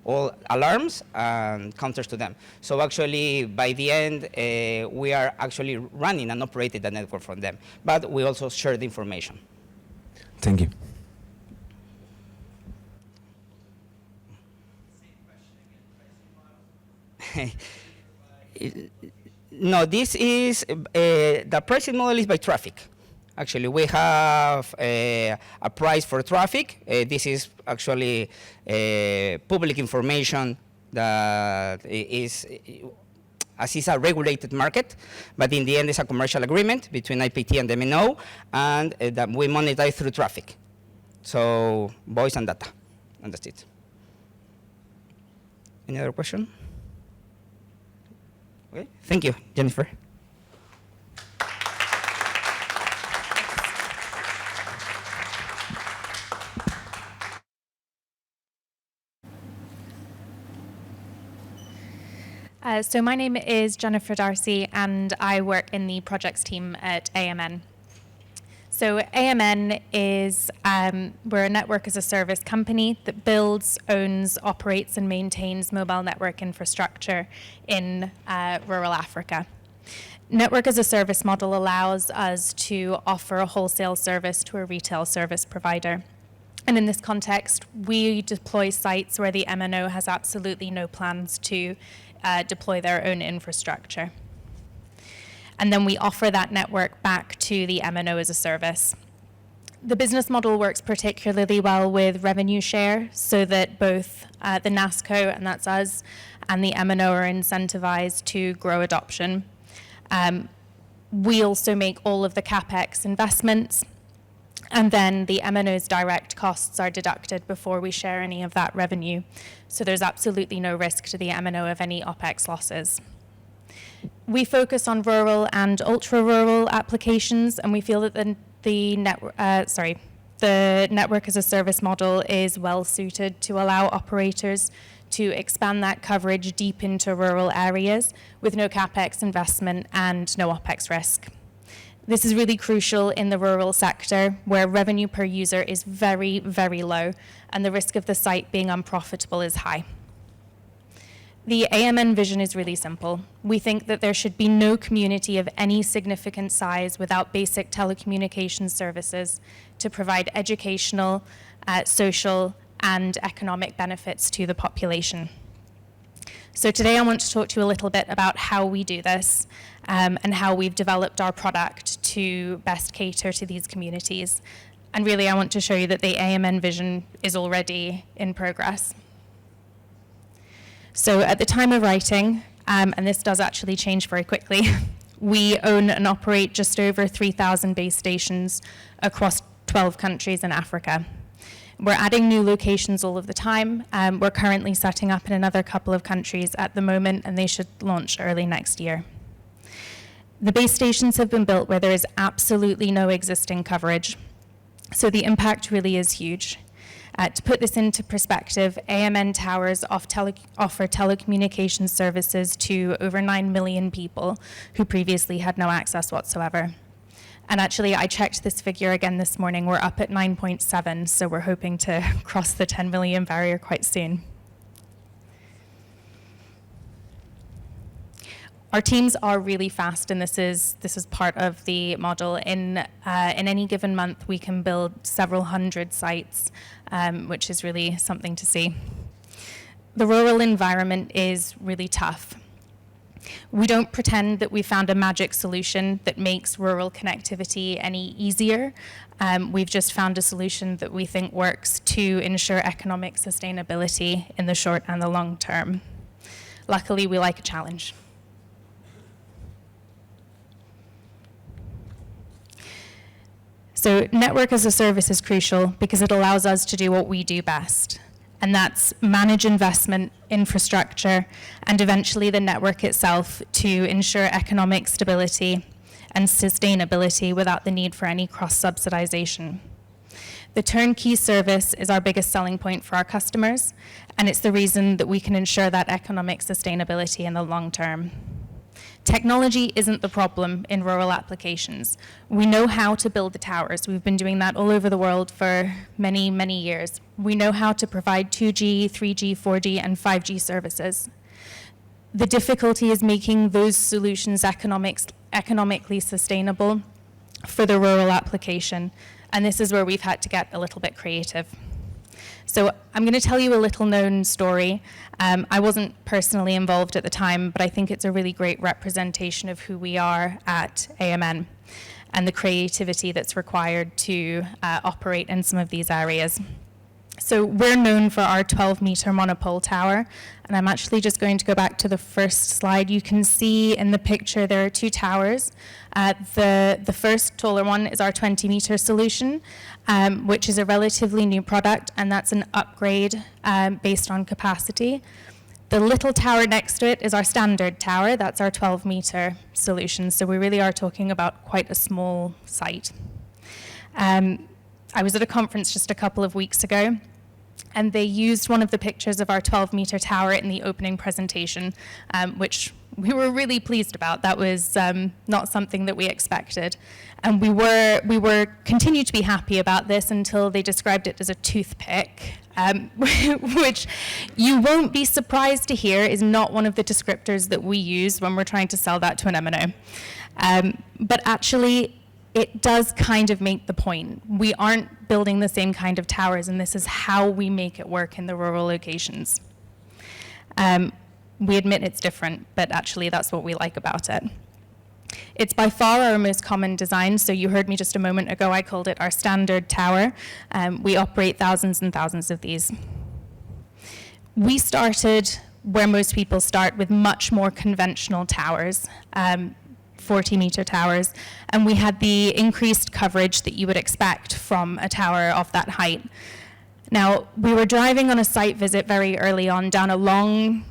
all alarms and counters to them. So actually, by the end, we are actually running and operating the network from them. But we also share the information. Thank you. No, this is, the pricing model is by traffic. Actually, we have a price for traffic. This is actually public information that is, as is a regulated market, but in the end it's a commercial agreement between IPT and MNO, and that we monetize through traffic. So voice and data, and that's it. Any other question? Okay, thank you, Jennifer. So my name is Jennifer Darcy, and I work in the projects team at AMN. So AMN is, we're a network as a service company that builds, owns, operates, and maintains mobile network infrastructure in rural Africa. Network as a service model allows us to offer a wholesale service to a retail service provider. And in this context, we deploy sites where the MNO has absolutely no plans to deploy their own infrastructure. And then we offer that network back to the MNO as a service. The business model works particularly well with revenue share, so that both the NASCO, and that's us, and the MNO are incentivized to grow adoption. We also make all of the CapEx investments, and then the MNO's direct costs are deducted before we share any of that revenue. So there's absolutely no risk to the MNO of any OpEx losses. We focus on rural and ultra-rural applications, and we feel that the network as a service model is well suited to allow operators to expand that coverage deep into rural areas with no CapEx investment and no OpEx risk. This is really crucial in the rural sector, where revenue per user is very, very low, and the risk of the site being unprofitable is high. The AMN vision is really simple. We think that there should be no community of any significant size without basic telecommunications services to provide educational, social, and economic benefits to the population. So today I want to talk to you a little bit about how we do this and how we've developed our product to best cater to these communities. And really I want to show you that the AMN vision is already in progress. So at the time of writing, and this does actually change very quickly, we own and operate just over 3,000 base stations across 12 countries in Africa. We're adding new locations all of the time. We're currently setting up in another couple of countries at the moment, and they should launch early next year. The base stations have been built where there is absolutely no existing coverage, so the impact really is huge. To put this into perspective, AMN towers offer telecommunications services to over 9 million people who previously had no access whatsoever. And actually, I checked this figure again this morning. We're up at 9.7, so we're hoping to cross the 10 million barrier quite soon. Our teams are really fast, and this is part of the model. In any given month, we can build several hundred sites, which is really something to see. The rural environment is really tough. We don't pretend that we found a magic solution that makes rural connectivity any easier. We've just found a solution that we think works to ensure economic sustainability in the short and the long term. Luckily, we like a challenge. So network as a service is crucial because it allows us to do what we do best, and that's manage investment, infrastructure, and eventually the network itself to ensure economic stability and sustainability without the need for any cross-subsidization. The turnkey service is our biggest selling point for our customers, and it's the reason that we can ensure that economic sustainability in the long term. Technology isn't the problem in rural applications. We know how to build the towers. We've been doing that all over the world for many, many years. We know how to provide 2G, 3G, 4G, and 5G services. The difficulty is making those solutions economically sustainable for the rural application, and this is where we've had to get a little bit creative. So I'm going to tell you a little known story. I wasn't personally involved at the time, but I think it's a really great representation of who we are at AMN and the creativity that's required to operate in some of these areas. So we're known for our 12-meter monopole tower, and I'm actually just going to go back to the first slide. You can see in the picture there are two towers. The first taller one is our 20-meter solution, which is a relatively new product, and that's an upgrade based on capacity. The little tower next to it is our standard tower. That's our 12-meter solution, so we really are talking about quite a small site. I was at a conference just a couple of weeks ago, And they used one of the pictures of our 12-meter tower in the opening presentation, which we were really pleased about. That was not something that we expected. And we were continued to be happy about this until they described it as a toothpick, which you won't be surprised to hear is not one of the descriptors that we use when we're trying to sell that to an MNO. But actually, it does kind of make the point. We aren't building the same kind of towers, and this is how we make it work in the rural locations. We admit it's different, but actually that's what we like about it. It's by far our most common design, so you heard me just a moment ago, I called it our standard tower. We operate thousands and thousands of these. We started where most people start, with much more conventional towers, 40-meter towers, and we had the increased coverage that you would expect from a tower of that height. Now, we were driving on a site visit very early on down a long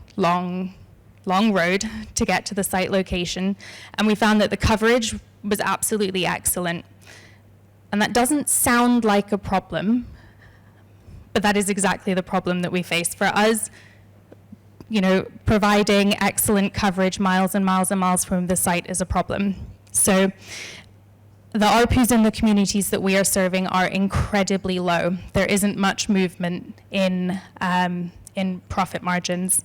road to get to the site location, and we found that the coverage was absolutely excellent. And that doesn't sound like a problem, but that is exactly the problem that we face. For us, you know, providing excellent coverage miles and miles and miles from the site is a problem. So the ARPUs in the communities that we are serving are incredibly low. There isn't much movement in profit margins.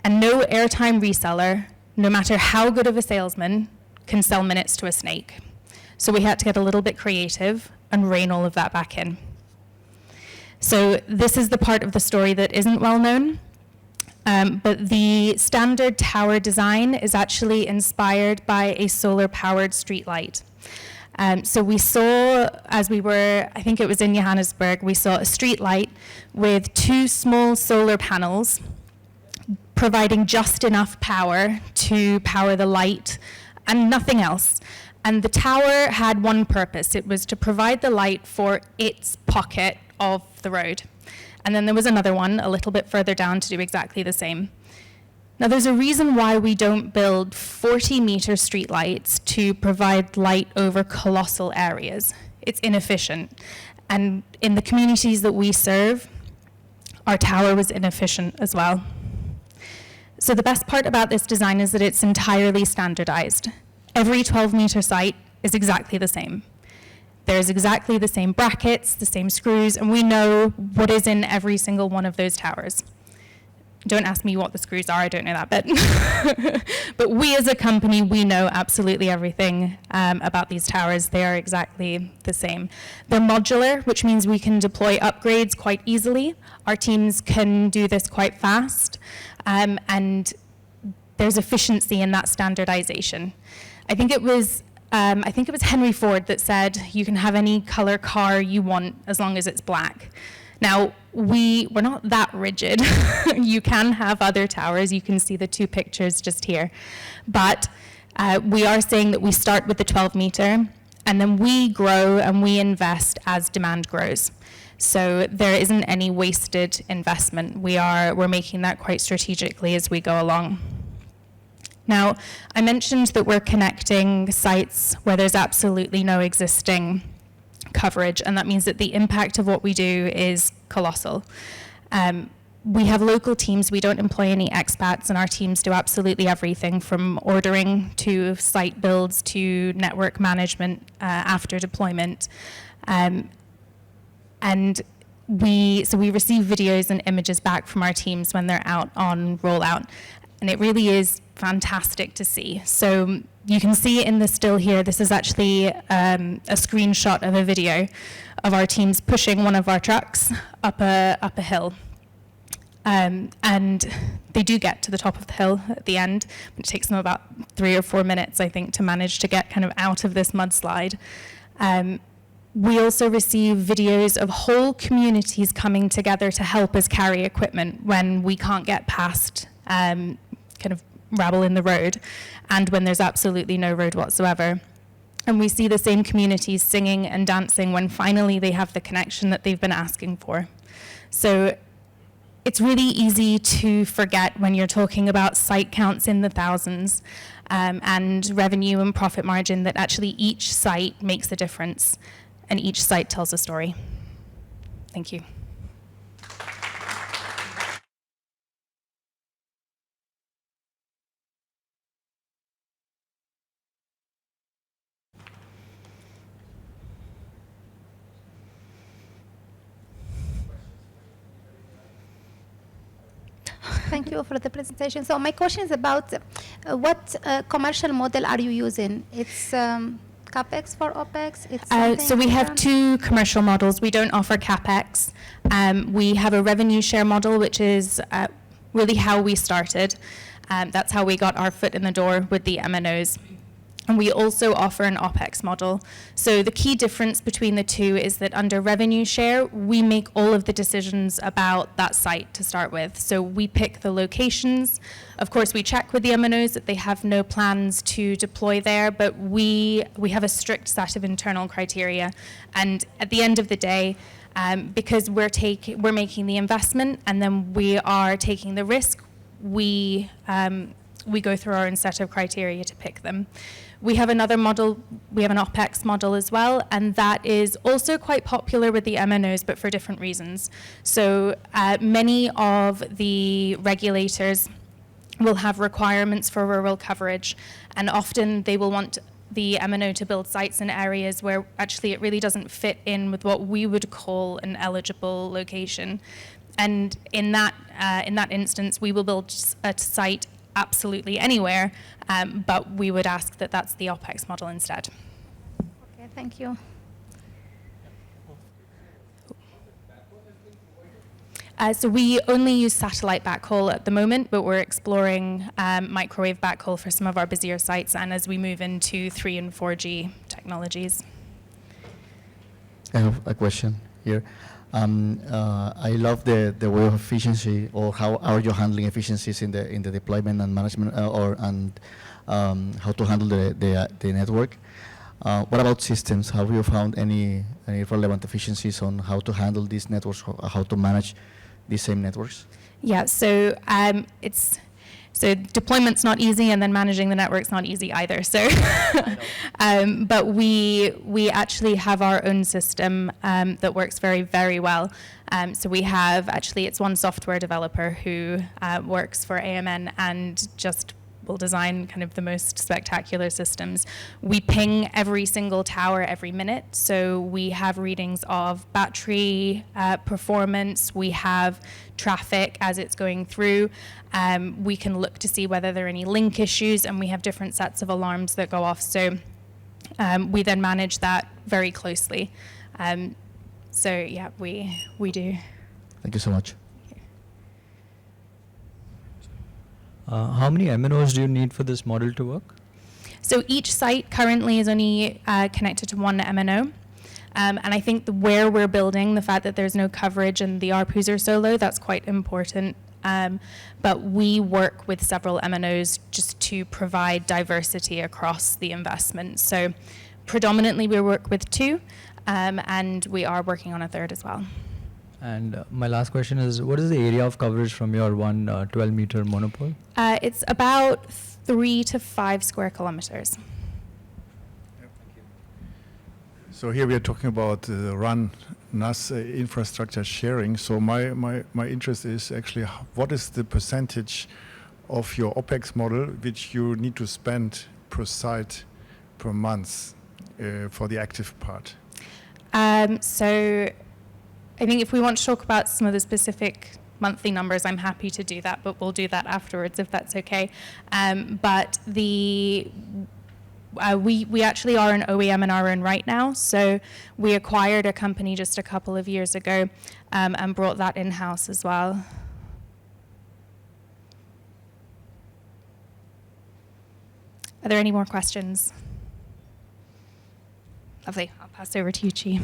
And no airtime reseller, no matter how good of a salesman, can sell minutes to a snake. So we had to get a little bit creative and rein all of that back in. So this is the part of the story that isn't well known. But the standard tower design is actually inspired by a solar-powered streetlight. So we saw, as we were, I think it was in Johannesburg, we saw a streetlight with 2 small solar panels providing just enough power to power the light and nothing else. And the tower had one purpose. It was to provide the light for its pocket of the road. And then there was another one a little bit further down to do exactly the same. Now, there's a reason why we don't build 40-meter streetlights to provide light over colossal areas. It's inefficient. And in the communities that we serve, our tower was inefficient as well. So the best part about this design is that it's entirely standardized. Every 12-meter site is exactly the same. There's exactly the same brackets, the same screws, and we know what is in every single one of those towers. Don't ask me what the screws are, I don't know that bit. But we as a company, we know absolutely everything about these towers. They are exactly the same. They're modular, which means we can deploy upgrades quite easily. Our teams can do this quite fast, and there's efficiency in that standardization. I think it was Henry Ford that said, you can have any color car you want as long as it's black. Now, we're not that rigid. You can have other towers. You can see the 2 pictures just here. But we are saying that we start with the 12-meter, and then we grow and we invest as demand grows. So there isn't any wasted investment. We're making that quite strategically as we go along. Now, I mentioned that we're connecting sites where there's absolutely no existing coverage, and that means that the impact of what we do is colossal. We have local teams. We don't employ any expats, and our teams do absolutely everything from ordering to site builds to network management after deployment. And we receive videos and images back from our teams when they're out on rollout, and it really is fantastic to see. So you can see in the still here, this is actually a screenshot of a video of our teams pushing one of our trucks up a hill. And they do get to the top of the hill at the end, but it takes them about 3 or 4 minutes, I think, to manage to get kind of out of this mudslide. We also receive videos of whole communities coming together to help us carry equipment when we can't get past kind of rabble in the road, and when there's absolutely no road whatsoever. And we see the same communities singing and dancing when finally they have the connection that they've been asking for. So it's really easy to forget when you're talking about site counts in the thousands and revenue and profit margin that actually each site makes a difference and each site tells a story. Thank you. Thank you for the presentation. So my question is about what commercial model are you using? It's CapEx for OpEx? It's So we have something two commercial models. We don't offer CapEx. We have a revenue share model, which is really how we started. That's how we got our foot in the door with the MNOs. And we also offer an OpEx model. So the key difference between the two is that under revenue share, we make all of the decisions about that site to start with. So we pick the locations. Of course, we check with the MNOs that they have no plans to deploy there, but we have a strict set of internal criteria. And at the end of the day, because we're making the investment and then we are taking the risk, we go through our own set of criteria to pick them. We have another model, we have an OpEx model as well, and that is also quite popular with the MNOs, but for different reasons. So many of the regulators will have requirements for rural coverage, and often they will want the MNO to build sites in areas where actually it really doesn't fit in with what we would call an eligible location. And in that instance, we will build a site absolutely anywhere, but we would ask that that's the OpEx model instead. Okay, thank you. So we only use satellite backhaul at the moment, but we're exploring microwave backhaul for some of our busier sites and as we move into 3 and 4G technologies. I have a question here. I love the way of efficiency, or how are you handling efficiencies in the deployment and management, how to handle the network. What about systems? Have you found any relevant efficiencies on how to handle these networks, how to manage these same networks? Yeah, so so deployment's not easy, and then managing the network's not easy either. So, but we actually have our own system that works very, very well. So we have it's one software developer who works for AMN and just will design kind of the most spectacular systems. We ping every single tower every minute, so we have readings of battery performance, we have traffic as it's going through. We can look to see whether there are any link issues, and we have different sets of alarms that go off. So we then manage that very closely. So yeah, we do. Thank you so much. How many MNOs do you need for this model to work? So each site currently is only connected to one MNO. And I think where we're building, the fact that there's no coverage and the ARPUs are so low, that's quite important. But we work with several MNOs just to provide diversity across the investment. So predominantly we work with 2, and we are working on a 3rd as well. And my last question is, what is the area of coverage from your 12-meter monopole? It's about 3 to 5 square kilometers. So here we are talking about RAN NaaS infrastructure sharing. So my interest is actually what is the percentage of your OpEx model which you need to spend per site per month for the active part? So I think if we want to talk about some of the specific monthly numbers, I'm happy to do that, but we'll do that afterwards if that's okay. But we actually are an OEM in our own right now. So we acquired a company just a couple of years ago and brought that in-house as well. Are there any more questions? Lovely. I'll pass over to you, Chi.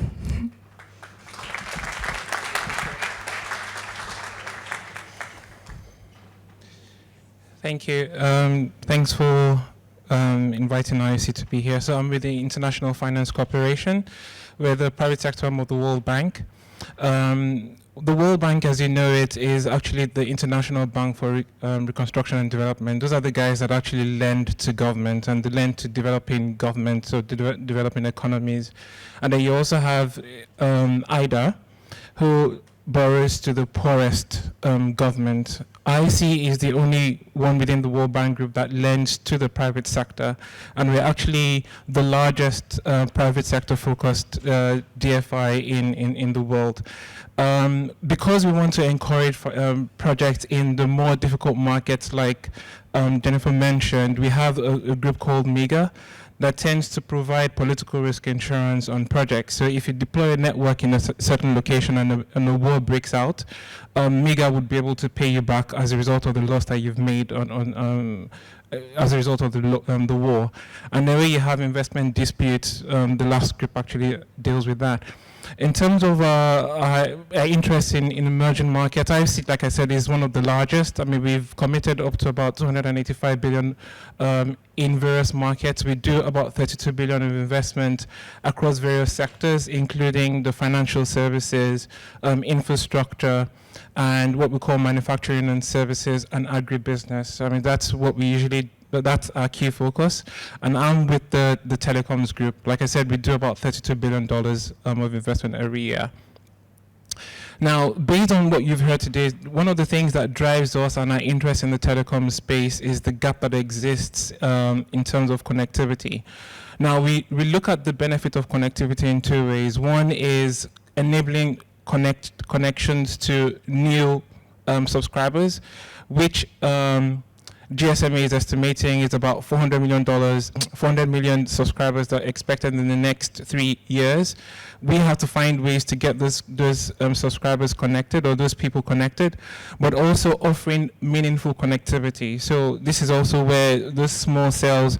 Thank you. Thanks for inviting IOC to be here. So I'm with the International Finance Corporation. We're the private sector arm of the World Bank. The World Bank, as you know it, is actually the International Bank for Reconstruction and Development. Those are the guys that actually lend to government, and they lend to developing government, so developing economies. And then you also have IDA, who borrows to the poorest government IC is the only one within the World Bank Group that lends to the private sector, and we're actually the largest private sector focused DFI in the world. Because we want to encourage projects in the more difficult markets like Jennifer mentioned, we have a group called MIGA that tends to provide political risk insurance on projects. So if you deploy a network in a certain location and a war breaks out, MIGA would be able to pay you back as a result of the loss that you've made as a result of the war. And the way you have investment disputes, the last group actually deals with that. In terms of our interest in emerging markets, IFC, like I said, is one of the largest. I mean, we've committed up to about 285 billion in various markets. We do about 32 billion of investment across various sectors, including the financial services, infrastructure, and what we call manufacturing and services and agribusiness. I mean, that's what we usually but that's our key focus. And I'm with the Telecoms group. Like I said, we do about $32 billion of investment every year. Now, based on what you've heard today, one of the things that drives us and our interest in the telecom space is the gap that exists in terms of connectivity. Now, we look at the benefit of connectivity in two ways. One is enabling connections to new subscribers, which GSMA is estimating is about $400 million subscribers that are expected in the next 3 years. We have to find ways to get those subscribers connected or those people connected, but also offering meaningful connectivity. So this is also where those small cells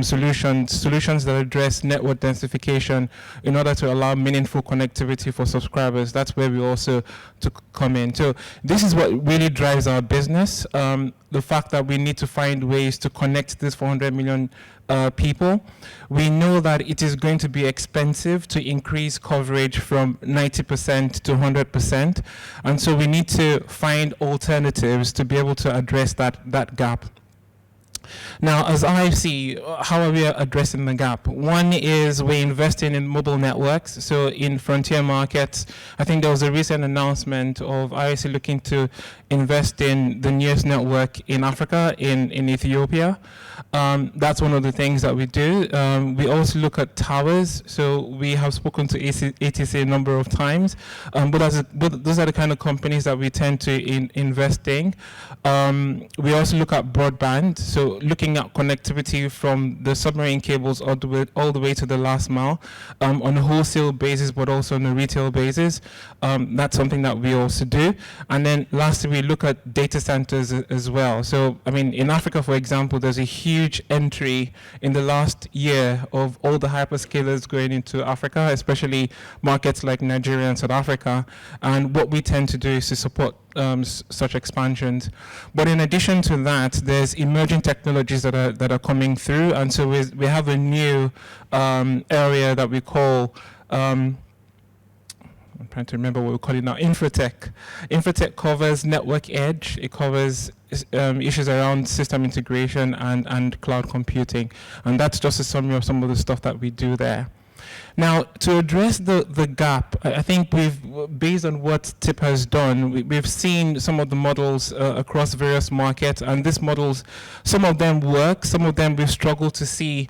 solutions that address network densification in order to allow meaningful connectivity for subscribers. That's where we also to come in. So this is what really drives our business. The fact that we need to find ways to connect these 400 million people. We know that it is going to be expensive to increase coverage from 90% to 100%, and so we need to find alternatives to be able to address that gap. Now, as IFC, how are we addressing the gap? One is we're investing in mobile networks. So in frontier markets, I think there was a recent announcement of IFC looking to invest in the newest network in Africa, in Ethiopia. That's one of the things that we do. We also look at towers. So we have spoken to ATC a number of times, but those are the kind of companies that we tend to invest in. We also look at broadband. So looking at connectivity from the submarine cables all the way to the last mile on a wholesale basis, but also on a retail basis. That's something that we also do. And then lastly, we look at data centers as well. So, I mean, in Africa, for example, there's a huge entry in the last year of all the hyperscalers going into Africa, especially markets like Nigeria and South Africa. And what we tend to do is to support such expansions. But in addition to that, there's emerging technologies that are coming through, and so we have a new area that we call I'm trying to remember what we call it now, Infratech. Infratech covers network edge. It covers issues around system integration and cloud computing, and that's just a summary of some of the stuff that we do there. Now, to address the gap, I think based on what TIP has done, we've seen some of the models across various markets, and these models, some of them work, some of them we've struggled to see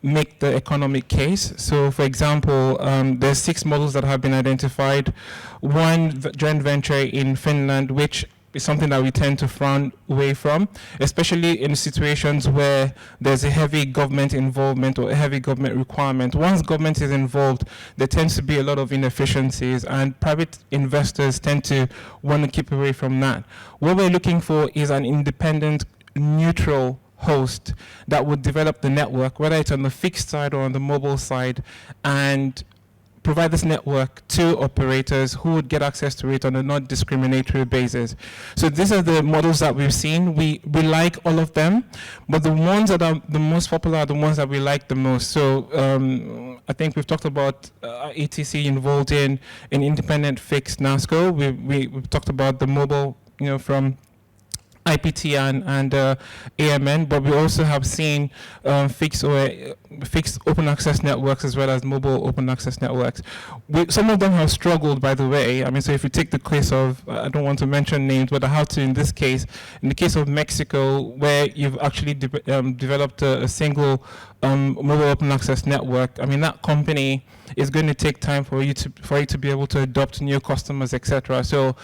make the economic case. So, for example, there's 6 models that have been identified. One joint venture in Finland, which is something that we tend to frown away from, especially in situations where there's a heavy government involvement or a heavy government requirement. Once government is involved, there tends to be a lot of inefficiencies, and private investors tend to want to keep away from that. What we're looking for is an independent, neutral host that would develop the network, whether it's on the fixed side or on the mobile side, and provide this network to operators who would get access to it on a non-discriminatory basis. So these are the models that we've seen. We like all of them, but the ones that are the most popular are the ones that we like the most. So I think we've talked about ATC involved in an independent fixed NASCO. We've talked about the mobile, from IPT and AMN, but we also have seen fixed open access networks as well as mobile open access networks. Some of them have struggled, by the way. I mean, so if you take the case of, I don't want to mention names, but I have to in this case, in the case of Mexico, where you've actually developed a single mobile open access network. I mean, that company is going to take time for you to be able to adopt new customers, etc. So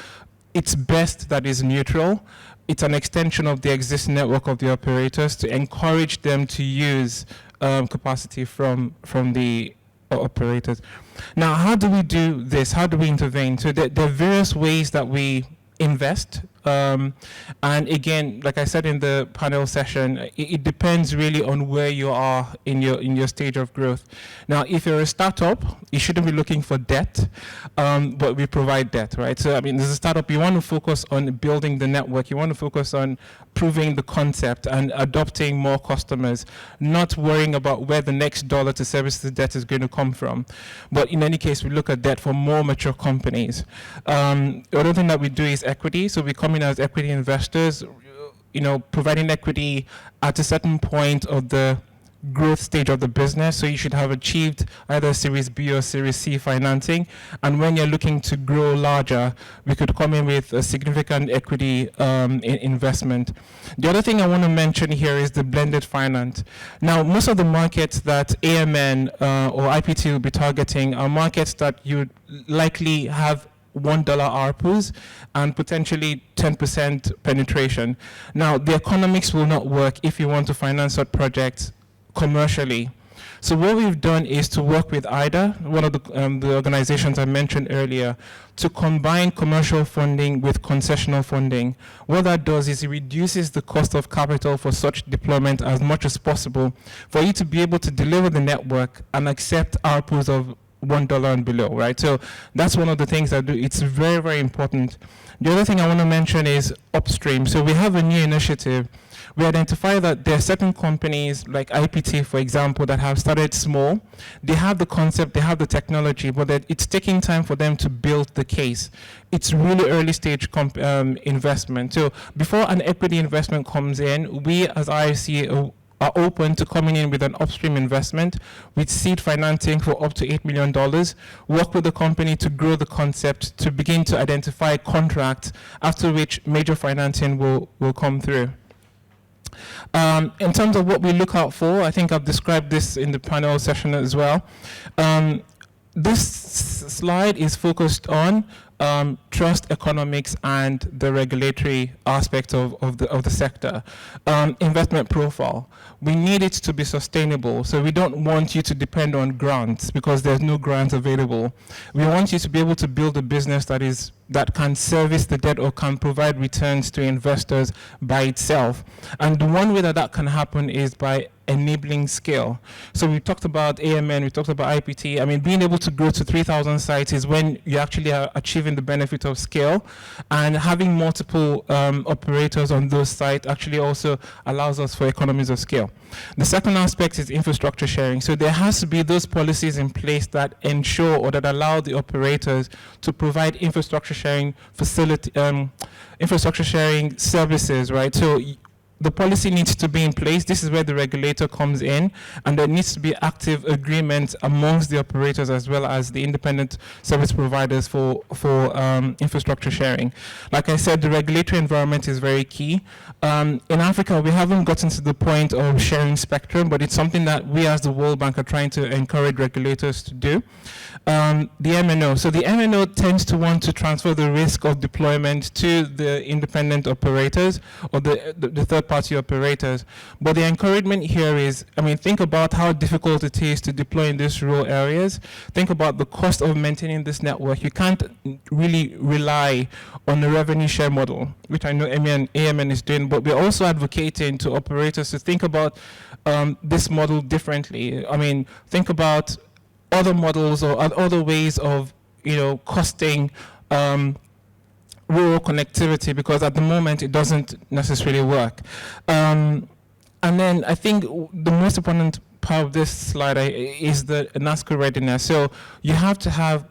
it's best that is neutral. It's an extension of the existing network of the operators to encourage them to use capacity from the operators. Now, how do we do this? How do we intervene? So there are various ways that we invest. And again, like I said in the panel session, it depends really on where you are in your stage of growth. Now, if you're a startup, you shouldn't be looking for debt, but we provide debt, right? So, I mean, as a startup, you want to focus on building the network. You want to focus on proving the concept and adopting more customers, not worrying about where the next dollar to service the debt is going to come from. But in any case, we look at debt for more mature companies. The other thing that we do is equity. So we come in as equity investors, providing equity at a certain point of the growth stage of the business. So you should have achieved either Series B or Series C financing. And when you're looking to grow larger, we could come in with a significant equity investment. The other thing I want to mention here is the blended finance. Now, most of the markets that AMN or IPT will be targeting are markets that you would likely have $1 ARPUs and potentially 10% penetration. Now, the economics will not work if you want to finance such projects commercially. So what we've done is to work with IDA, one of the organizations I mentioned earlier, to combine commercial funding with concessional funding. What that does is it reduces the cost of capital for such deployment as much as possible for you to be able to deliver the network and accept ARPUs of $1 and below, right? So that's one of the things I do. It's very, very important. The other thing I want to mention is upstream. So we have a new initiative. We identify that there are certain companies like IPT, for example, that have started small. They have the concept, they have the technology, but that it's taking time for them to build the case. It's really early stage investment. So before an equity investment comes in, we as IFC are open to coming in with an upstream investment with seed financing for up to $8 million, work with the company to grow the concept, to begin to identify contracts, after which major financing will come through. In terms of what we look out for, I think I've described this in the panel session as well. This slide is focused on trust economics and the regulatory aspect of the sector. Investment profile. We need it to be sustainable, so we don't want you to depend on grants because there's no grants available. We want you to be able to build a business that can service the debt or can provide returns to investors by itself. And the one way that can happen is by enabling scale. So we talked about AMN, we talked about IPT. I mean, being able to grow to 3,000 sites is when you actually are achieving the benefit of scale, and having multiple operators on those sites actually also allows us for economies of scale. The second aspect is infrastructure sharing. So there has to be those policies in place that ensure or that allow the operators to provide infrastructure sharing infrastructure sharing services, right? So the policy needs to be in place. This is where the regulator comes in, and there needs to be active agreement amongst the operators as well as the independent service providers for infrastructure sharing. Like I said, the regulatory environment is very key. In Africa, we haven't gotten to the point of sharing spectrum, but it's something that we as the World Bank are trying to encourage regulators to do. The MNO. So the MNO tends to want to transfer the risk of deployment to the independent operators or the third-party operators. But the encouragement here is, I mean, think about how difficult it is to deploy in these rural areas. Think about the cost of maintaining this network. You can't really rely on the revenue share model, which I know AMN is doing, but we're also advocating to operators to think about this model differently. I mean, think about other models or other ways of, costing rural connectivity, because at the moment it doesn't necessarily work. And then I think the most important part of this slide is the NASCO readiness. So you have to have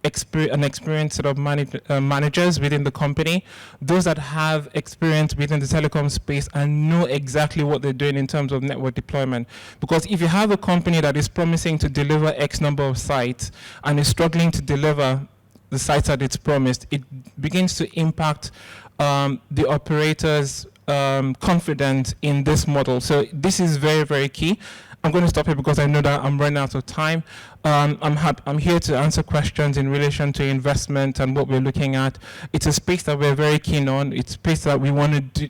an experienced set of managers within the company, those that have experience within the telecom space and know exactly what they're doing in terms of network deployment. Because if you have a company that is promising to deliver X number of sites and is struggling to deliver the sites that it's promised, it begins to impact the operators' confidence in this model. So this is very, very key. I'm going to stop here because I know that I'm running out of time. I'm here to answer questions in relation to investment and what we're looking at. It's a space that we're very keen on. It's a space that we want to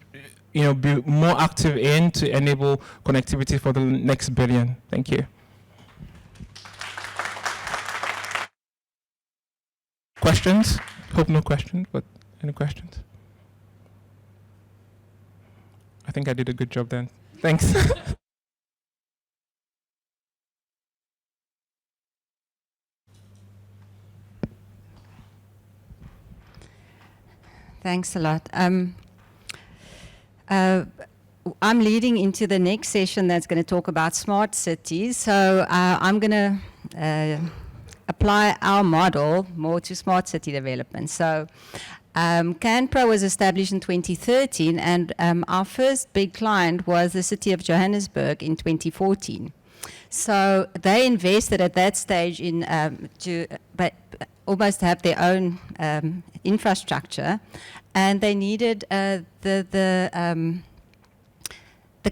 do, be more active in to enable connectivity for the next billion. Thank you. Questions? Hope no questions, but any questions? I think I did a good job then. Thanks. Thanks a lot. I'm leading into the next session that's going to talk about smart cities. So I'm going to apply our model more to smart city development. So Canpro was established in 2013, and our first big client was the city of Johannesburg in 2014. So they invested at that stage in almost have their own infrastructure, and they needed the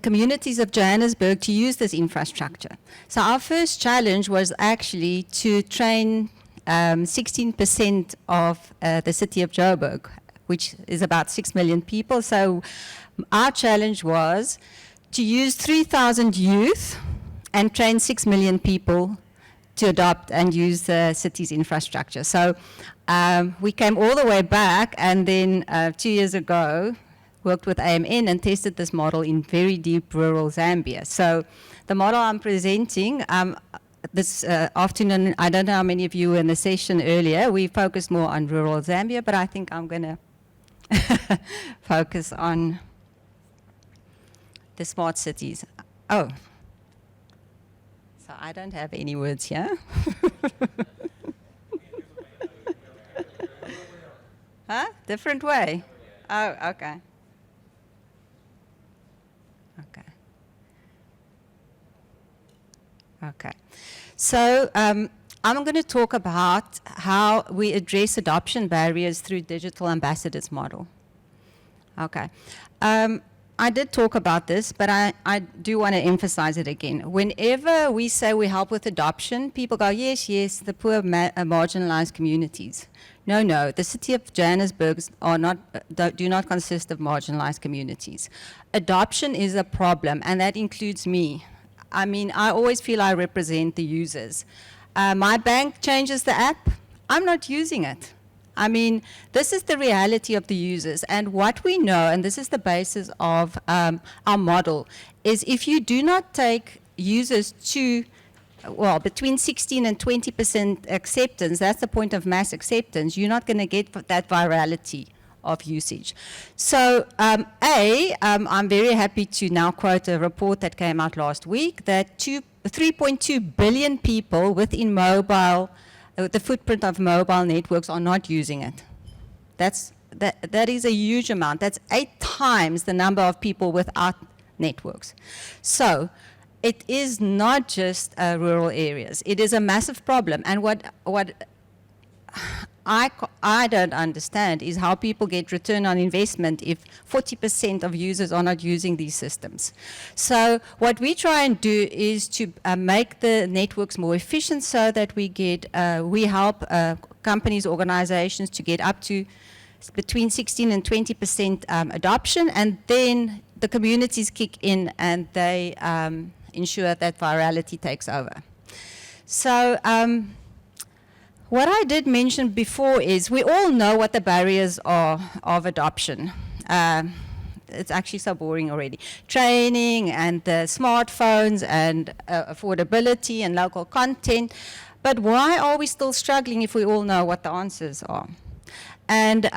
communities of Johannesburg to use this infrastructure. So our first challenge was actually to train 16% of the city of Joburg, which is about 6 million people. So our challenge was to use 3,000 youth and train 6 million people to adopt and use the city's infrastructure. So we came all the way back, and then 2 years ago, worked with AMN and tested this model in very deep rural Zambia. So the model I'm presenting this afternoon, I don't know how many of you were in the session earlier, we focused more on rural Zambia, but I think I'm going to focus on the smart cities. Oh. So I don't have any words here. Huh? Different way? Oh, okay. Okay. Okay. So I'm going to talk about how we address adoption barriers through digital ambassadors model. Okay. I did talk about this, but I do want to emphasize it again. Whenever we say we help with adoption, people go, yes, yes, the poor marginalized communities. No, no, the city of Johannesburg do not consist of marginalized communities. Adoption is a problem, and that includes me. I mean, I always feel I represent the users. My bank changes the app, I'm not using it. I mean, this is the reality of the users, and what we know, and this is the basis of our model, is if you do not take users to, well, between 16 and 20% acceptance, that's the point of mass acceptance, you're not going to get that virality of usage. So I'm very happy to now quote a report that came out last week that 3.2 billion people within mobile, the footprint of mobile networks are not using it. That is a huge amount. That's 8 times the number of people without networks. So it is not just rural areas. It is a massive problem. And what I don't understand is how people get return on investment if 40% of users are not using these systems. So what we try and do is to make the networks more efficient so that we help companies, organizations to get up to between 16 and 20% adoption, and then the communities kick in and they ensure that virality takes over. So what I did mention before is we all know what the barriers are of adoption. It's actually so boring already. Training and the smartphones and affordability and local content. But why are we still struggling if we all know what the answers are? And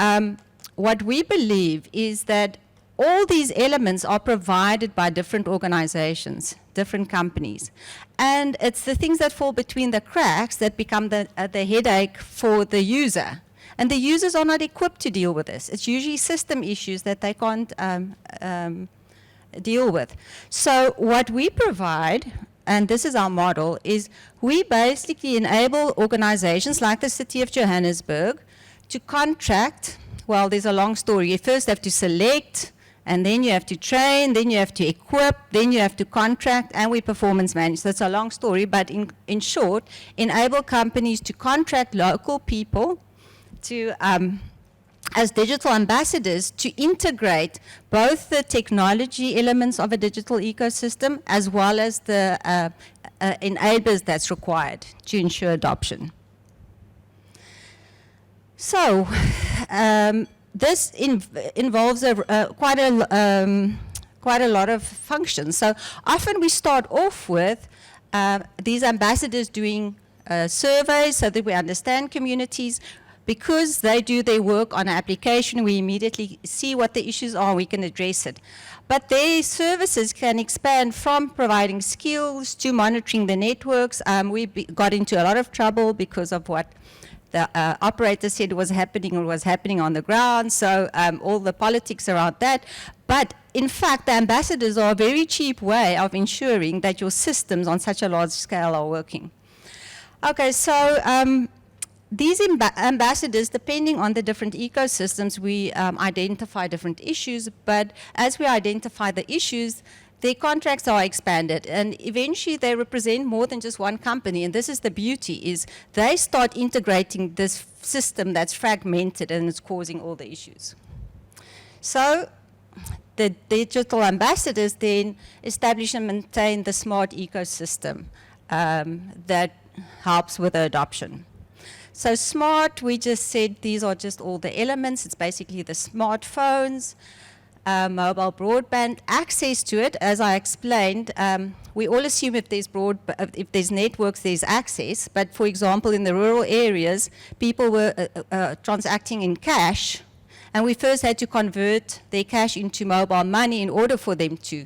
what we believe is that all these elements are provided by different organizations. different companies. And it's the things that fall between the cracks that become the headache for the user. And the users are not equipped to deal with this. It's usually system issues that they can't deal with. So what we provide, and this is our model, is we basically enable organizations like the City of Johannesburg to contract. Well, there's a long story. You first have to select, and then you have to train, then you have to equip, then you have to contract, and we performance manage. That's a long story, but in short, enable companies to contract local people to, as digital ambassadors, to integrate both the technology elements of a digital ecosystem as well as the enablers that's required to ensure adoption. So, this involves quite a lot of functions. So often we start off with these ambassadors doing surveys so that we understand communities. Because they do their work on an application, we immediately see what the issues are, we can address it. But their services can expand from providing skills to monitoring the networks. We got into a lot of trouble because of what the operator said was happening on the ground, so all the politics around that. But in fact, the ambassadors are a very cheap way of ensuring that your systems on such a large scale are working. Okay, so these ambassadors, depending on the different ecosystems, we identify different issues, but as we identify the issues, their contracts are expanded, and eventually they represent more than just one company, and this is the beauty, is they start integrating this system that's fragmented and it's causing all the issues. So the digital ambassadors then establish and maintain the smart ecosystem that helps with the adoption. So smart, we just said these are just all the elements. It's basically the smartphones, mobile broadband, access to it. As I explained, we all assume if there's networks, there's access. But for example, in the rural areas, people were transacting in cash, and we first had to convert their cash into mobile money in order for them to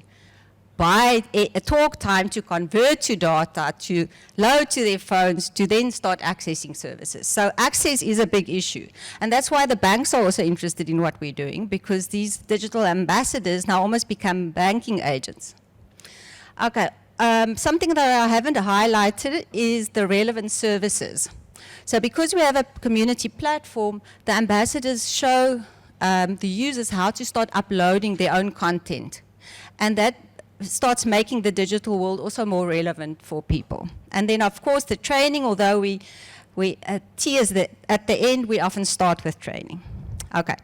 buy a talk time, to convert to data, to load to their phones, to then start accessing services. So access is a big issue. And that's why the banks are also interested in what we're doing, because these digital ambassadors now almost become banking agents. Okay, something that I haven't highlighted is the relevant services. So because we have a community platform, the ambassadors show the users how to start uploading their own content. And that starts making the digital world also more relevant for people. And then, of course, the training, although we tease that at the end, we often start with training. Okay.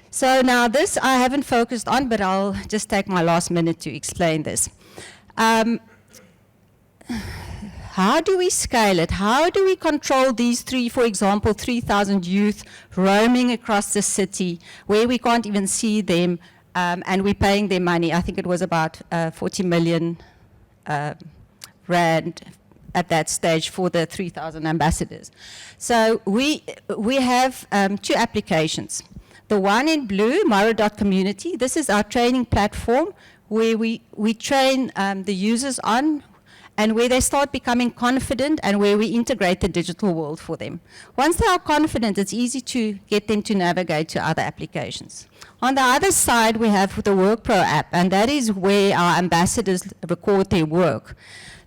So now this I haven't focused on, but I'll just take my last minute to explain this. How do we scale it? How do we control these for example, 3,000 youth roaming across the city where we can't even see them, and we're paying them money? I think it was about 40 million rand at that stage for the 3,000 ambassadors. So we have 2 applications. The one in blue, Mara.community, this is our training platform where we train the users on, and where they start becoming confident, and where we integrate the digital world for them. Once they are confident, it's easy to get them to navigate to other applications. On the other side, we have the WorkPro app, and that is where our ambassadors record their work.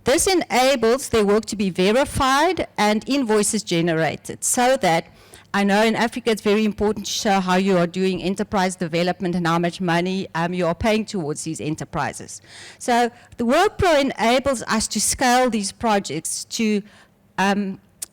This enables their work to be verified and invoices generated, so that I know in Africa it's very important to show how you are doing enterprise development and how much money you are paying towards these enterprises. So the WorkPro enables us to scale these projects to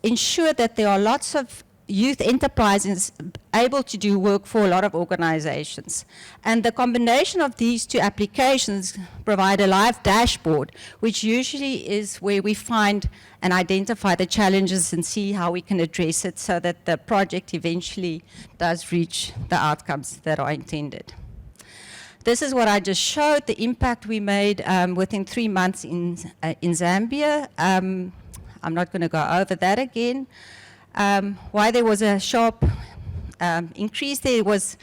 ensure that there are lots of youth enterprises able to do work for a lot of organizations. And the combination of these 2 applications provide a live dashboard, which usually is where we find and identify the challenges and see how we can address it so that the project eventually does reach the outcomes that are intended. This is what I just showed, the impact we made within 3 months in Zambia. I'm not going to go over that again. Why there was a sharp increase there was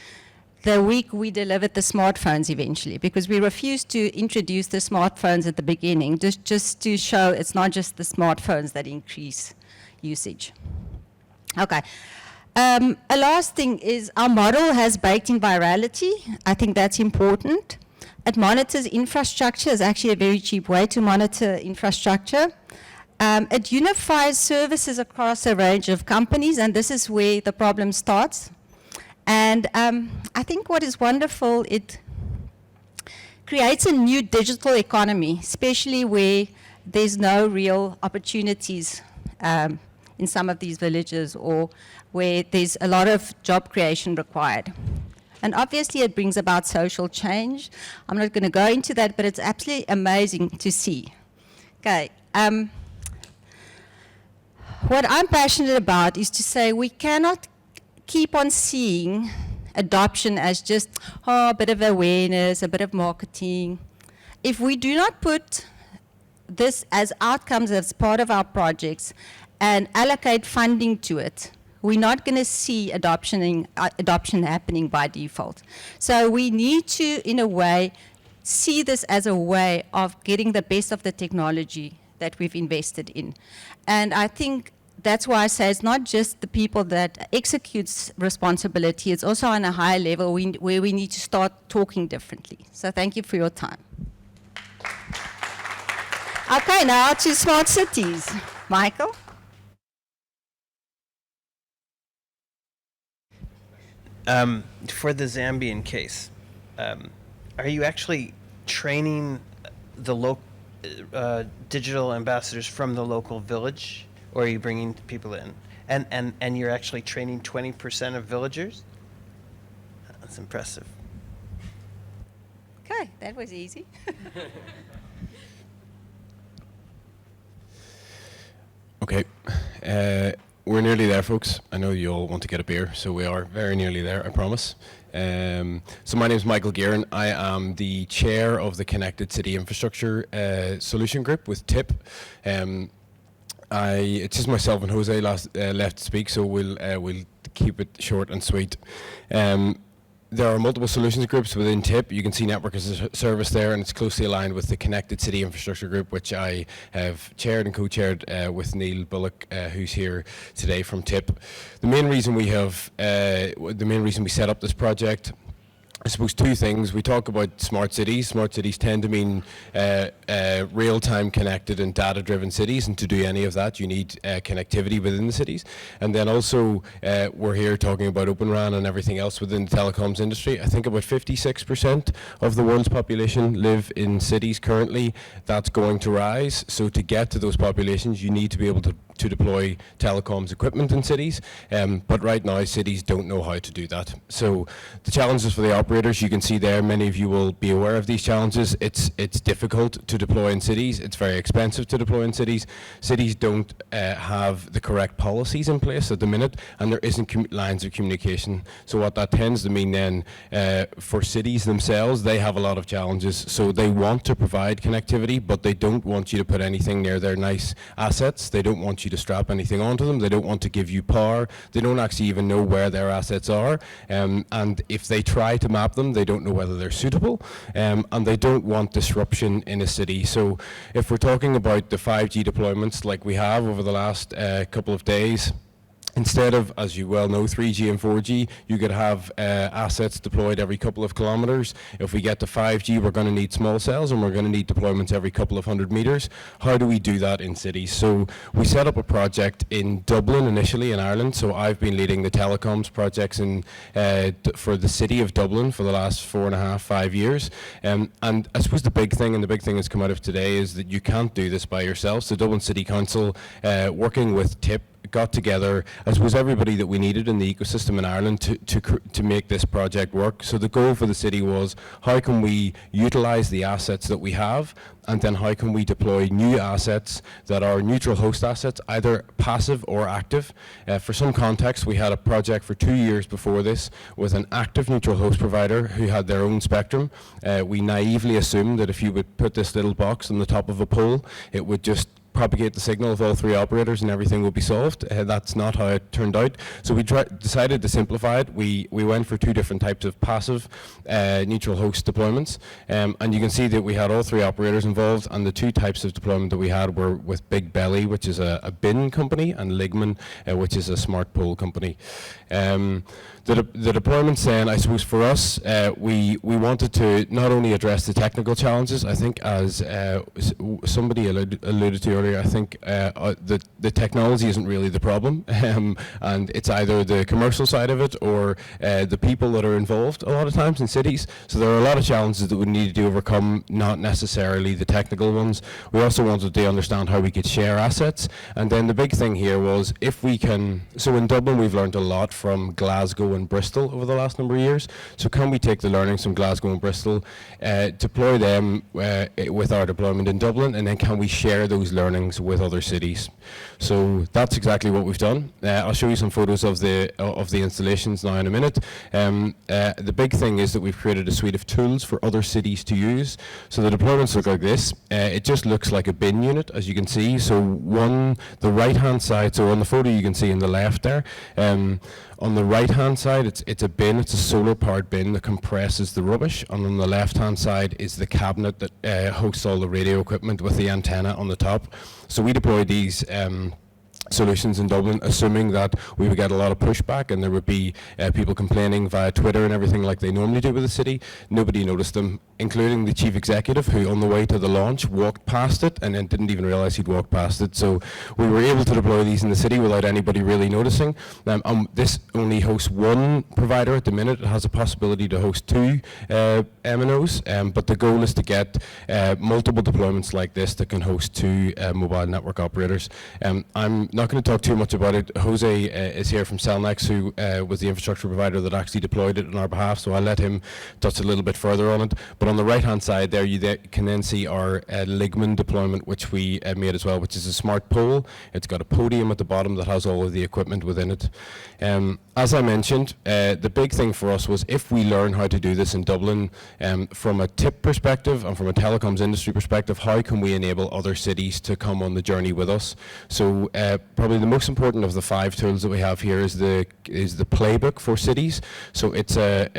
the week we delivered the smartphones eventually, because we refused to introduce the smartphones at the beginning, just to show it's not just the smartphones that increase usage. Okay. A last thing is our model has baked-in virality. I think that's important. It monitors infrastructure. It's actually a very cheap way to monitor infrastructure. It unifies services across a range of companies, and this is where the problem starts. And I think what is wonderful, it creates a new digital economy, especially where there's no real opportunities in some of these villages, or where there's a lot of job creation required. And obviously it brings about social change. I'm not going to go into that, but it's absolutely amazing to see. Okay. What I'm passionate about is to say we cannot keep on seeing adoption as just a bit of awareness, a bit of marketing. If we do not put this as outcomes as part of our projects and allocate funding to it, we're not going to see adoption happening by default. So we need to, in a way, see this as a way of getting the best of the technology that we've invested in. And I think that's why I say it's not just the people that executes responsibility, it's also on a higher level where we need to start talking differently. So thank you for your time. Okay, now to smart cities. Michael? For the Zambian case, are you actually training the digital ambassadors from the local village, or are you bringing people in? And you're actually training 20% of villagers? That's impressive. Okay, that was easy. Okay. We're nearly there, folks. I know you all want to get a beer, so we are very nearly there, I promise. So my name is Michael Guerin. I am the chair of the Connected City Infrastructure Solution Group with TIP. It's just myself and Jose left to speak, so we'll keep it short and sweet. There are multiple solutions groups within TIP. You can see Network as a Service there, and it's closely aligned with the Connected City Infrastructure Group, which I have chaired and co-chaired with Neil Bullock, who's here today from TIP. The main reason we set up this project, I suppose two things. We talk about smart cities. Smart cities tend to mean real-time connected and data-driven cities, and to do any of that you need connectivity within the cities. And then also we're here talking about Open RAN and everything else within the telecoms industry. I think about 56% of the world's population live in cities currently. That's going to rise. So to get to those populations you need to be able to deploy telecoms equipment in cities, but right now cities don't know how to do that. So the challenges for the operators, you can see there, many of you will be aware of these challenges. It's difficult to deploy in cities, it's very expensive to deploy in cities. Cities don't have the correct policies in place at the minute, and there isn't lines of communication. So what that tends to mean then, for cities themselves, they have a lot of challenges. So they want to provide connectivity, but they don't want you to put anything near their nice assets. They don't want you to strap anything onto them. They don't want to give you power. They don't actually even know where their assets are. And if they try to map them, they don't know whether they're suitable. And they don't want disruption in a city. So if we're talking about the 5G deployments like we have over the last couple of days, instead of, as you well know, 3G and 4G, you could have assets deployed every couple of kilometers. If we get to 5G, we're going to need small cells and we're going to need deployments every couple of 100 meters. How do we do that in cities? So we set up a project in Dublin initially in Ireland. So I've been leading the Telecoms projects for the city of Dublin for the last 4.5, 5 years. And I suppose the big thing that's come out of today is that you can't do this by yourself. So Dublin City Council, working with TIP, got together, I suppose, everybody that we needed in the ecosystem in Ireland to make this project work. So the goal for the city was, how can we utilise the assets that we have, and then how can we deploy new assets that are neutral host assets, either passive or active. For some context, we had a project for 2 years before this with an active neutral host provider who had their own spectrum. We naively assumed that if you would put this little box on the top of a pole, it would just propagate the signal of all three operators and everything will be solved. That's not how it turned out. So we decided to simplify it. We went for two different types of passive neutral host deployments. And you can see that we had all three operators involved, and the two types of deployment that we had were with Big Belly, which is a bin company, and Ligman, which is a smart pole company. The deployments then, I suppose for us, we wanted to not only address the technical challenges, I think as somebody alluded to earlier, I think the technology isn't really the problem, and it's either the commercial side of it or the people that are involved a lot of times in cities. So there are a lot of challenges that we need to overcome, not necessarily the technical ones. We also wanted to understand how we could share assets, and then the big thing here was if we can, so in Dublin we've learned a lot from Glasgow and Bristol over the last number of years. So can we take the learnings from Glasgow and Bristol, deploy them with our deployment in Dublin, and then can we share those learnings with other cities? So that's exactly what we've done. I'll show you some photos of the installations now in a minute. The big thing is that we've created a suite of tools for other cities to use. So the deployments look like this. It just looks like a bin unit, as you can see. So the right-hand side, so on the photo you can see on the left there, on the right-hand side, it's a bin. It's a solar-powered bin that compresses the rubbish. And on the left-hand side is the cabinet that hosts all the radio equipment with the antenna on the top. So we deployed these solutions in Dublin, assuming that we would get a lot of pushback and there would be people complaining via Twitter and everything like they normally do with the city. Nobody noticed them, including the chief executive, who on the way to the launch walked past it and then didn't even realize he'd walked past it. So we were able to deploy these in the city without anybody really noticing. This only hosts one provider at the minute. It has a possibility to host two MNOs, but the goal is to get multiple deployments like this that can host two mobile network operators. I'm not going to talk too much about it. Jose is here from Cellnex, who was the infrastructure provider that actually deployed it on our behalf, so I'll let him touch a little bit further on it. But on the right-hand side there, you can then see our Ligman deployment, which we made as well, which is a smart pole. It's got a podium at the bottom that has all of the equipment within it. As I mentioned, the big thing for us was if we learn how to do this in Dublin, from a tip perspective and from a telecoms industry perspective, how can we enable other cities to come on the journey with us? So probably the most important of the 5 tools that we have here is the playbook for cities. So it's a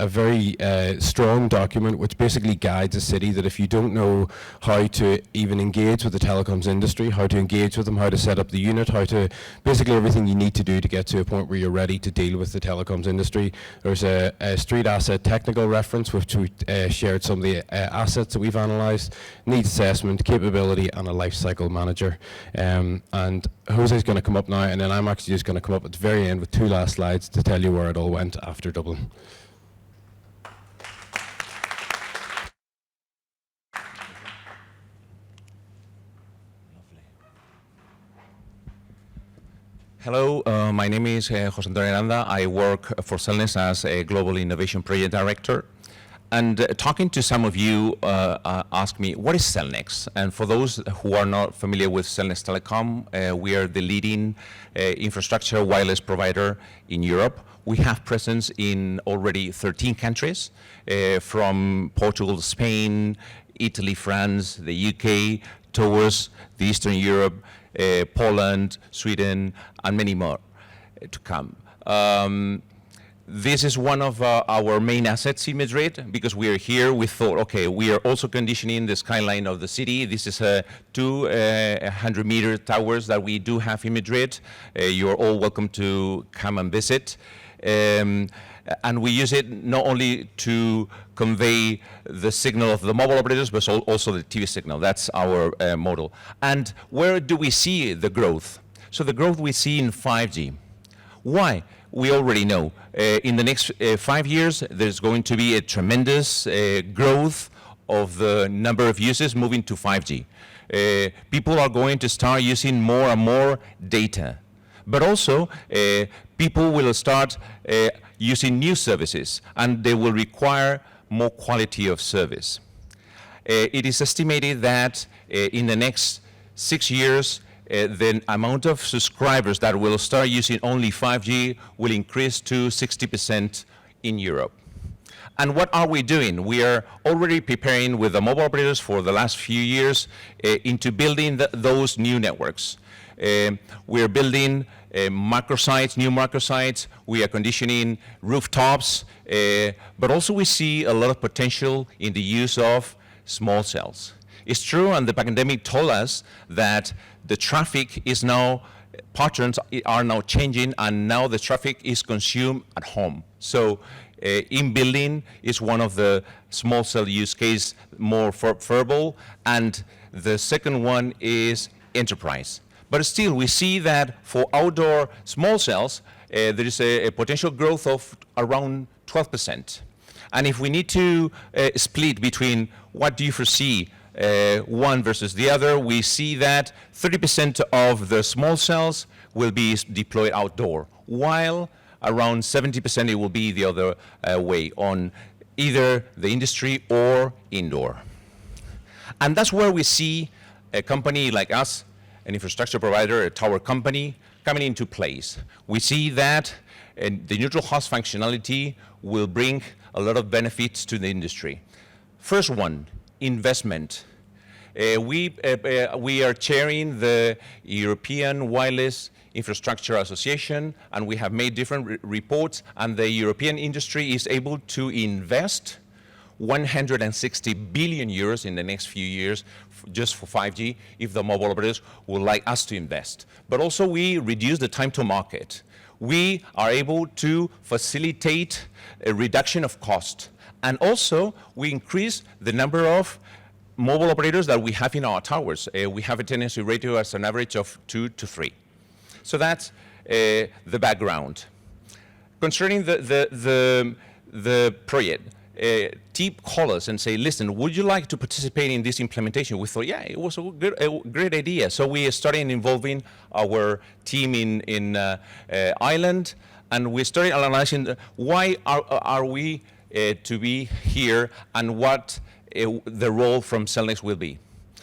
very strong document which basically guides a city that if you don't know how to even engage with the telecoms industry, how to engage with them, how to set up the unit, how to basically everything you need to do to get to a point where you're ready to deal with the telecoms industry. There's a street asset technical reference which we shared some of the assets that we've analysed, needs assessment, capability, and a life cycle manager. And Jose's going to come up now, and then I'm actually just going to come up at the very end with 2 last slides to tell you where it all went after Dublin. Hello, my name is José Antonio Aranda. I work for Cellnex as a Global Innovation Project Director. And talking to some of you asked me, what is Cellnex? And for those who are not familiar with Cellnex Telecom, we are the leading infrastructure wireless provider in Europe. We have presence in already 13 countries, from Portugal, Spain, Italy, France, the UK, towards the Eastern Europe, Poland, Sweden, and many more to come. This is one of our main assets in Madrid, because we are here. We thought, okay, we are also conditioning the skyline of the city. This is 200-meter towers that we do have in Madrid. You're all welcome to come and visit. And we use it not only to convey the signal of the mobile operators, but also the TV signal. That's our model. And where do we see the growth? So the growth we see in 5G. Why? We already know. In the next 5 years, there's going to be a tremendous growth of the number of users moving to 5G. People are going to start using more and more data. But also, people will start using new services, and they will require more quality of service. It is estimated that in the next 6 years, the amount of subscribers that will start using only 5G will increase to 60% in Europe. And what are we doing? We are already preparing with the mobile operators for the last few years into building those new networks. We are building microsites, new microsites. We are conditioning rooftops, but also we see a lot of potential in the use of small cells. It's true, and the pandemic told us that the traffic is now, patterns are now changing, and now the traffic is consumed at home. So in building is one of the small cell use case more verbal, and the second one is enterprise. But still, we see that for outdoor small cells, there is a potential growth of around 12%. And if we need to split between what do you foresee one versus the other, we see that 30% of the small cells will be deployed outdoor, while around 70% it will be the other way, on either the industry or indoor. And that's where we see a company like us, an infrastructure provider, a tower company, coming into place. We see that the neutral host functionality will bring a lot of benefits to the industry. First one, investment. We are chairing the European Wireless Infrastructure Association, and we have made different reports, and the European industry is able to invest 160 billion euros in the next few years just for 5G if the mobile operators would like us to invest. But also we reduce the time to market. We are able to facilitate a reduction of cost, and also we increase the number of mobile operators that we have in our towers. We have a tenancy ratio as an average of 2 to 3. So that's the background. Concerning the project, TIP call us and say, listen, would you like to participate in this implementation? We thought, yeah, it was a great idea. So we started involving our team in Ireland, and we started analyzing why are we to be here and what the role from Cellnex will be.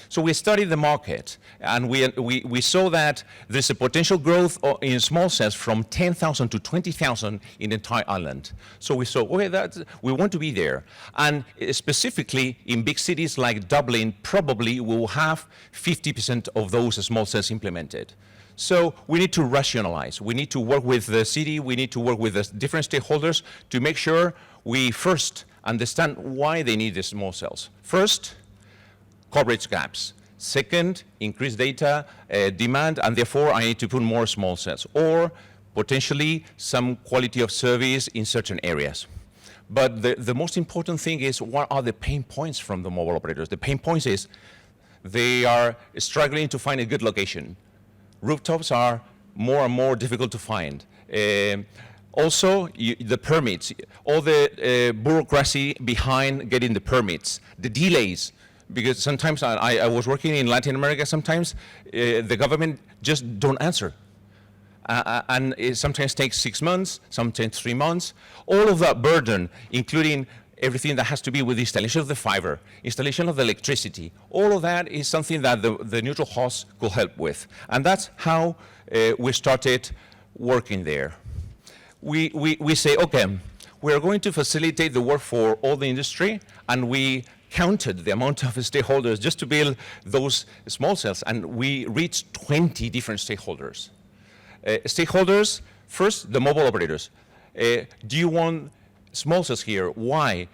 So we studied the market, and we saw that there's a potential growth in small cells from 10,000 to 20,000 in the entire island. So we saw, okay, we want to be there. And specifically in big cities like Dublin, probably we will have 50% of those small cells implemented. So we need to rationalize. We need to work with the city. We need to work with the different stakeholders to make sure we first understand why they need the small cells. First, coverage gaps. Second, increased data demand, and therefore I need to put more small cells, or potentially some quality of service in certain areas. But the most important thing is, what are the pain points from the mobile operators? The pain points is they are struggling to find a good location. Rooftops are more and more difficult to find. Also, the permits, all the bureaucracy behind getting the permits, the delays. Because sometimes I was working in Latin America, sometimes the government just don't answer. And it sometimes takes 6 months, sometimes 3 months. All of that burden, including everything that has to be with the installation of the fiber, installation of the electricity, all of that is something that the neutral host could help with. And that's how we started working there. We say, okay, we're going to facilitate the work for all the industry, and we counted the amount of stakeholders just to build those small cells, and we reached 20 different stakeholders. Stakeholders, first, the mobile operators. Do you want small cells here? Why?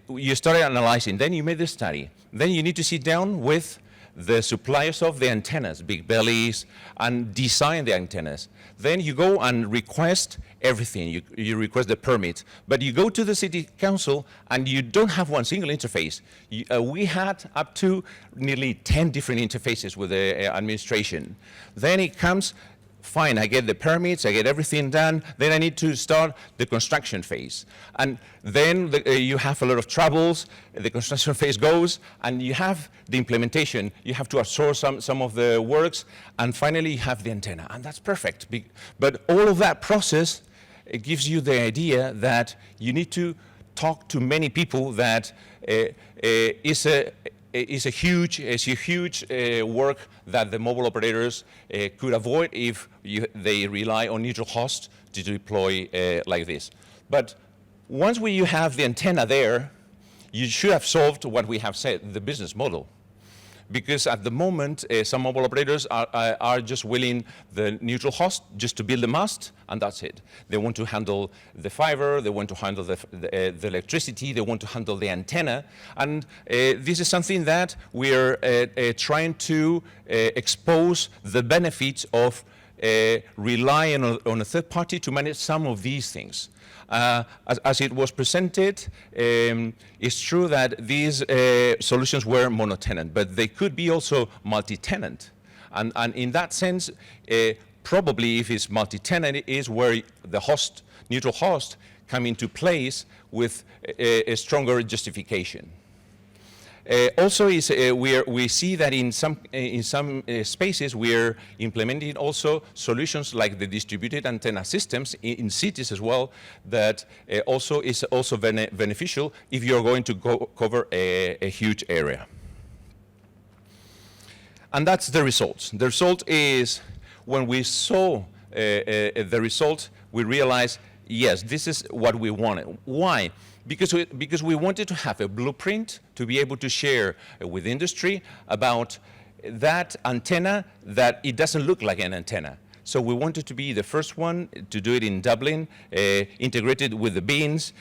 You started analyzing, then you made the study. Then you need to sit down with the suppliers of the antennas, big bellies, and design the antennas. Then you go and request everything. You request the permit. But you go to the city council and you don't have one single interface. We had up to nearly 10 different interfaces with the administration. Then it comes, fine, I get the permits, I get everything done, then I need to start the construction phase. And then you have a lot of troubles, the construction phase goes, and you have the implementation. You have to outsource some of the works, and finally you have the antenna, and that's perfect. But all of that process, it gives you the idea that you need to talk to many people, that is a huge work that the mobile operators could avoid if they rely on neutral host to deploy like this. But once you have the antenna there, you should have solved what we have said, the business model. Because at the moment, some mobile operators are just willing the neutral host just to build the mast, and that's it. They want to handle the fiber, they want to handle the electricity, they want to handle the antenna, and this is something that we're trying to expose the benefits of relying on a third party to manage some of these things. As it was presented, it's true that these solutions were mono-tenant, but they could be also multi-tenant. And in that sense, probably if it's multi-tenant, is where the host, neutral host, come into place with a stronger justification. Also, we see that in some spaces we're implementing also solutions like the distributed antenna systems in cities as well. That also is also beneficial if you're going to cover a huge area. And that's the results. The result is when we saw the result, we realized, yes, this is what we wanted. Why? Because we wanted to have a blueprint to be able to share with industry about that antenna, that it doesn't look like an antenna. So we wanted to be the first one to do it in Dublin, integrated with the beams,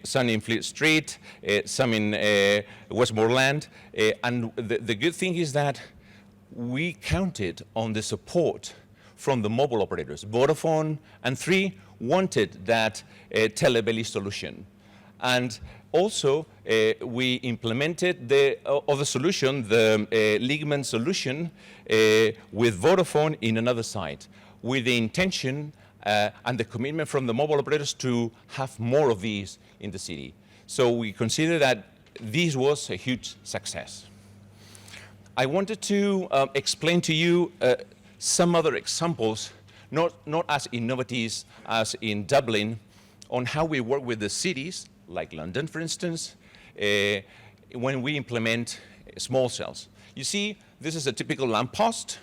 some in Fleet Street, some in Westmoreland. And the good thing is that we counted on the support from the mobile operators. Vodafone and Three wanted that tele-belly solution. And also, we implemented the other solution, the ligament solution, with Vodafone in another site, with the intention and the commitment from the mobile operators to have more of these in the city. So we consider that this was a huge success. I wanted to explain to you some other examples, not as innovative as in Dublin, on how we work with the cities, like London, for instance, when we implement small cells. You see, this is a typical lamppost.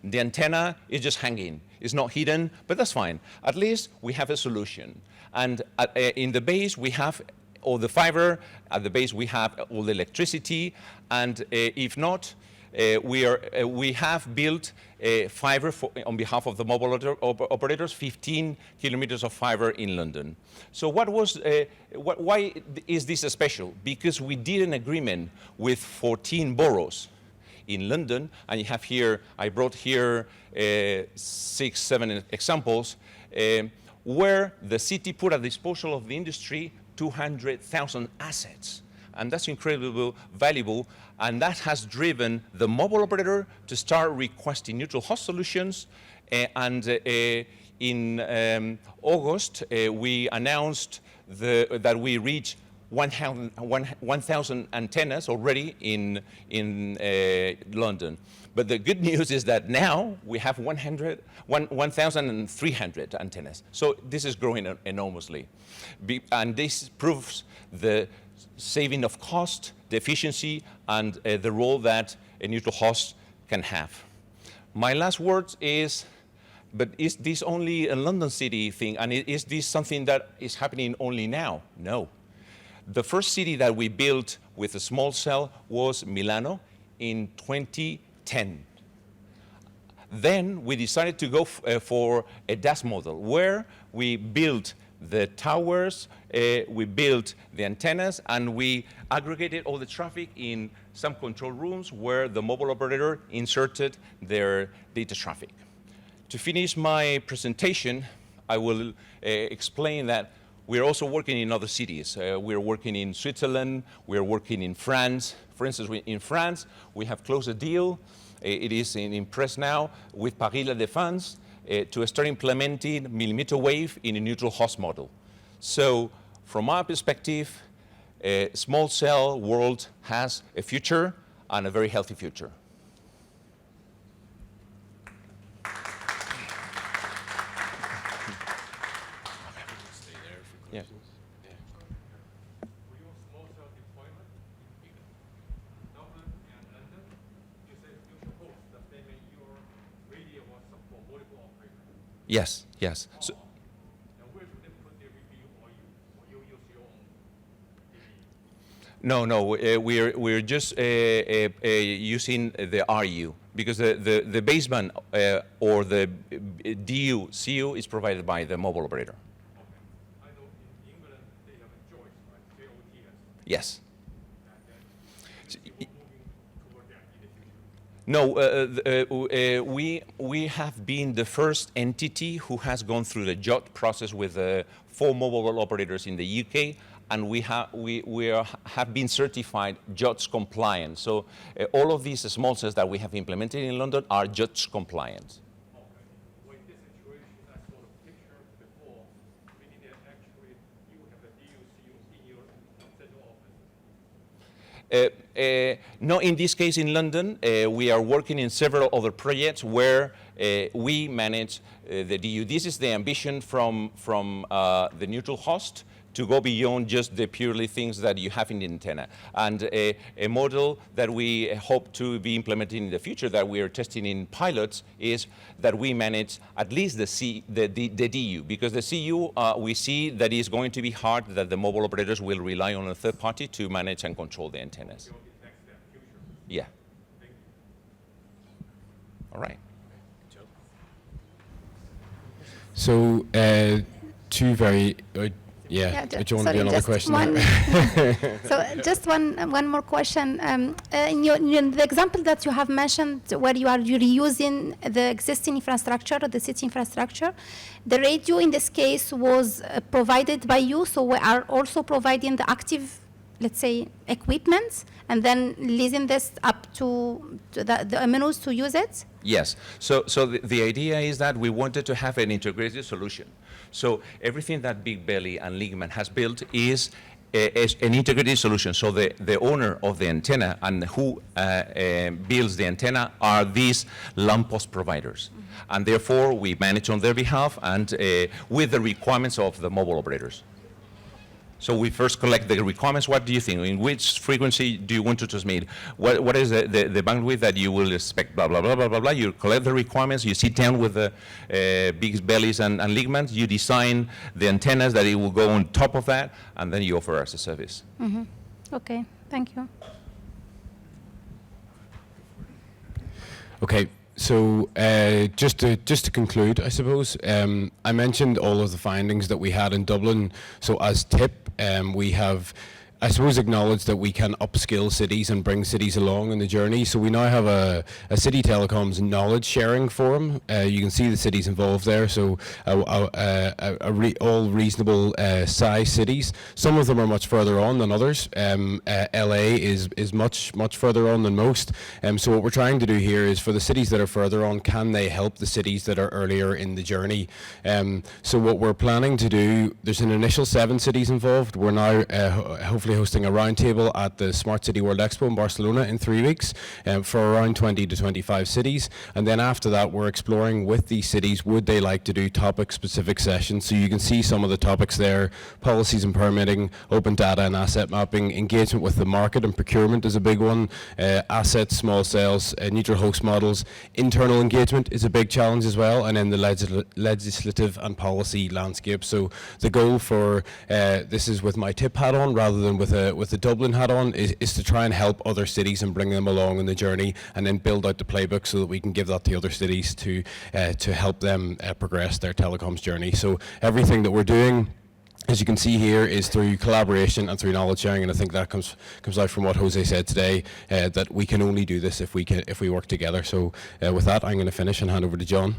The antenna is just hanging. It's not hidden, but that's fine. At least we have a solution. And in the base, we have all the fiber. At the base, we have all the electricity. And if not, we have built fiber on behalf of the mobile operators, 15 kilometers of fiber in London. So why is this special? Because we did an agreement with 14 boroughs in London, and you have here, I brought here 6, 7 examples, where the city put at disposal of the industry 200,000 assets. And that's incredibly valuable, and that has driven the mobile operator to start requesting neutral host solutions. And in August, we announced that we reached 1,000 antennas already in London. But the good news is that now we have 1,300 antennas. So this is growing enormously. And this proves the saving of cost, the efficiency, and the role that a neutral host can have. My last word is, but is this only a London City thing? And is this something that is happening only now? No. The first city that we built with a small cell was Milano in 2010. Then we decided to go for a DAS model, where we built the towers, we built the antennas, and we aggregated all the traffic in some control rooms where the mobile operator inserted their data traffic. To finish my presentation, I will explain that we're also working in other cities. We're working in Switzerland, we're working in France. For instance, in France, we have closed a deal, it is in press now, with Paris La Défense, to start implementing millimeter wave in a neutral host model. So from our perspective, a small cell world has a future, and a very healthy future. Yeah. Yes, yes. So, No, we're just using the RU because the baseband or the DU, CU is provided by the mobile operator. Yes. No, we have been the first entity who has gone through the JOT process with 4 mobile operators in the UK, and we have been certified JOTS compliant. So all of these small cells that we have implemented in London are JOTS compliant. No, in this case in London, we are working in several other projects where we manage the DU. This is the ambition from the neutral host to go beyond just the purely things that you have in the antenna. And a model that we hope to be implementing in the future that we are testing in pilots is that we manage at least the DU, because the CU we see that is going to be hard, that the mobile operators will rely on a third party to manage and control the antennas. Yeah. All right. So, two very... do you want to do another question? So just one more question. In the example that you have mentioned, where you're reusing the existing infrastructure, the city infrastructure, the radio in this case was provided by you, so we are also providing the active, let's say, equipment, and then leasing this up to the MNOs to use it? Yes. So the idea is that we wanted to have an integrated solution. So everything that Big Belly and Ligman has built is an integrated solution. So the owner of the antenna and who builds the antenna are these lamppost providers. Mm-hmm. And therefore, we manage on their behalf and with the requirements of the mobile operators. So we first collect the requirements. What do you think? In which frequency do you want to transmit? What is the bandwidth that you will expect? Blah, blah, blah, blah, blah, blah. You collect the requirements. You sit down with the Big Bellies and Ligmans. You design the antennas that it will go on top of that, and then you offer us a service. Mm-hmm. Okay, thank you. Okay. So just to conclude, I suppose, I mentioned all of the findings that we had in Dublin. So as TIP, we have, I suppose, acknowledged that we can upskill cities and bring cities along in the journey. So we now have a City Telecoms knowledge sharing forum. You can see the cities involved there. So all reasonable size cities. Some of them are much further on than others. LA is much further on than most. So what we're trying to do here is for the cities that are further on, can they help the cities that are earlier in the journey? So what we're planning to do, there's an initial 7 cities involved. We're now hopefully hosting a roundtable at the Smart City World Expo in Barcelona in 3 weeks for around 20 to 25 cities. And then after that, we're exploring with these cities, would they like to do topic-specific sessions? So you can see some of the topics there: policies and permitting, open data and asset mapping, engagement with the market and procurement is a big one, assets, small cells, neutral host models, internal engagement is a big challenge as well, and then the legislative and policy landscape. So the goal for, this is with my TIP hat on rather than with the Dublin hat on, is to try and help other cities and bring them along in the journey, and then build out the playbook so that we can give that to other cities to help them progress their telecoms journey. So everything that we're doing, as you can see here, is through collaboration and through knowledge sharing, and I think that comes out from what Jose said today, that we can only do this if we work together. So with that, I'm going to finish and hand over to John.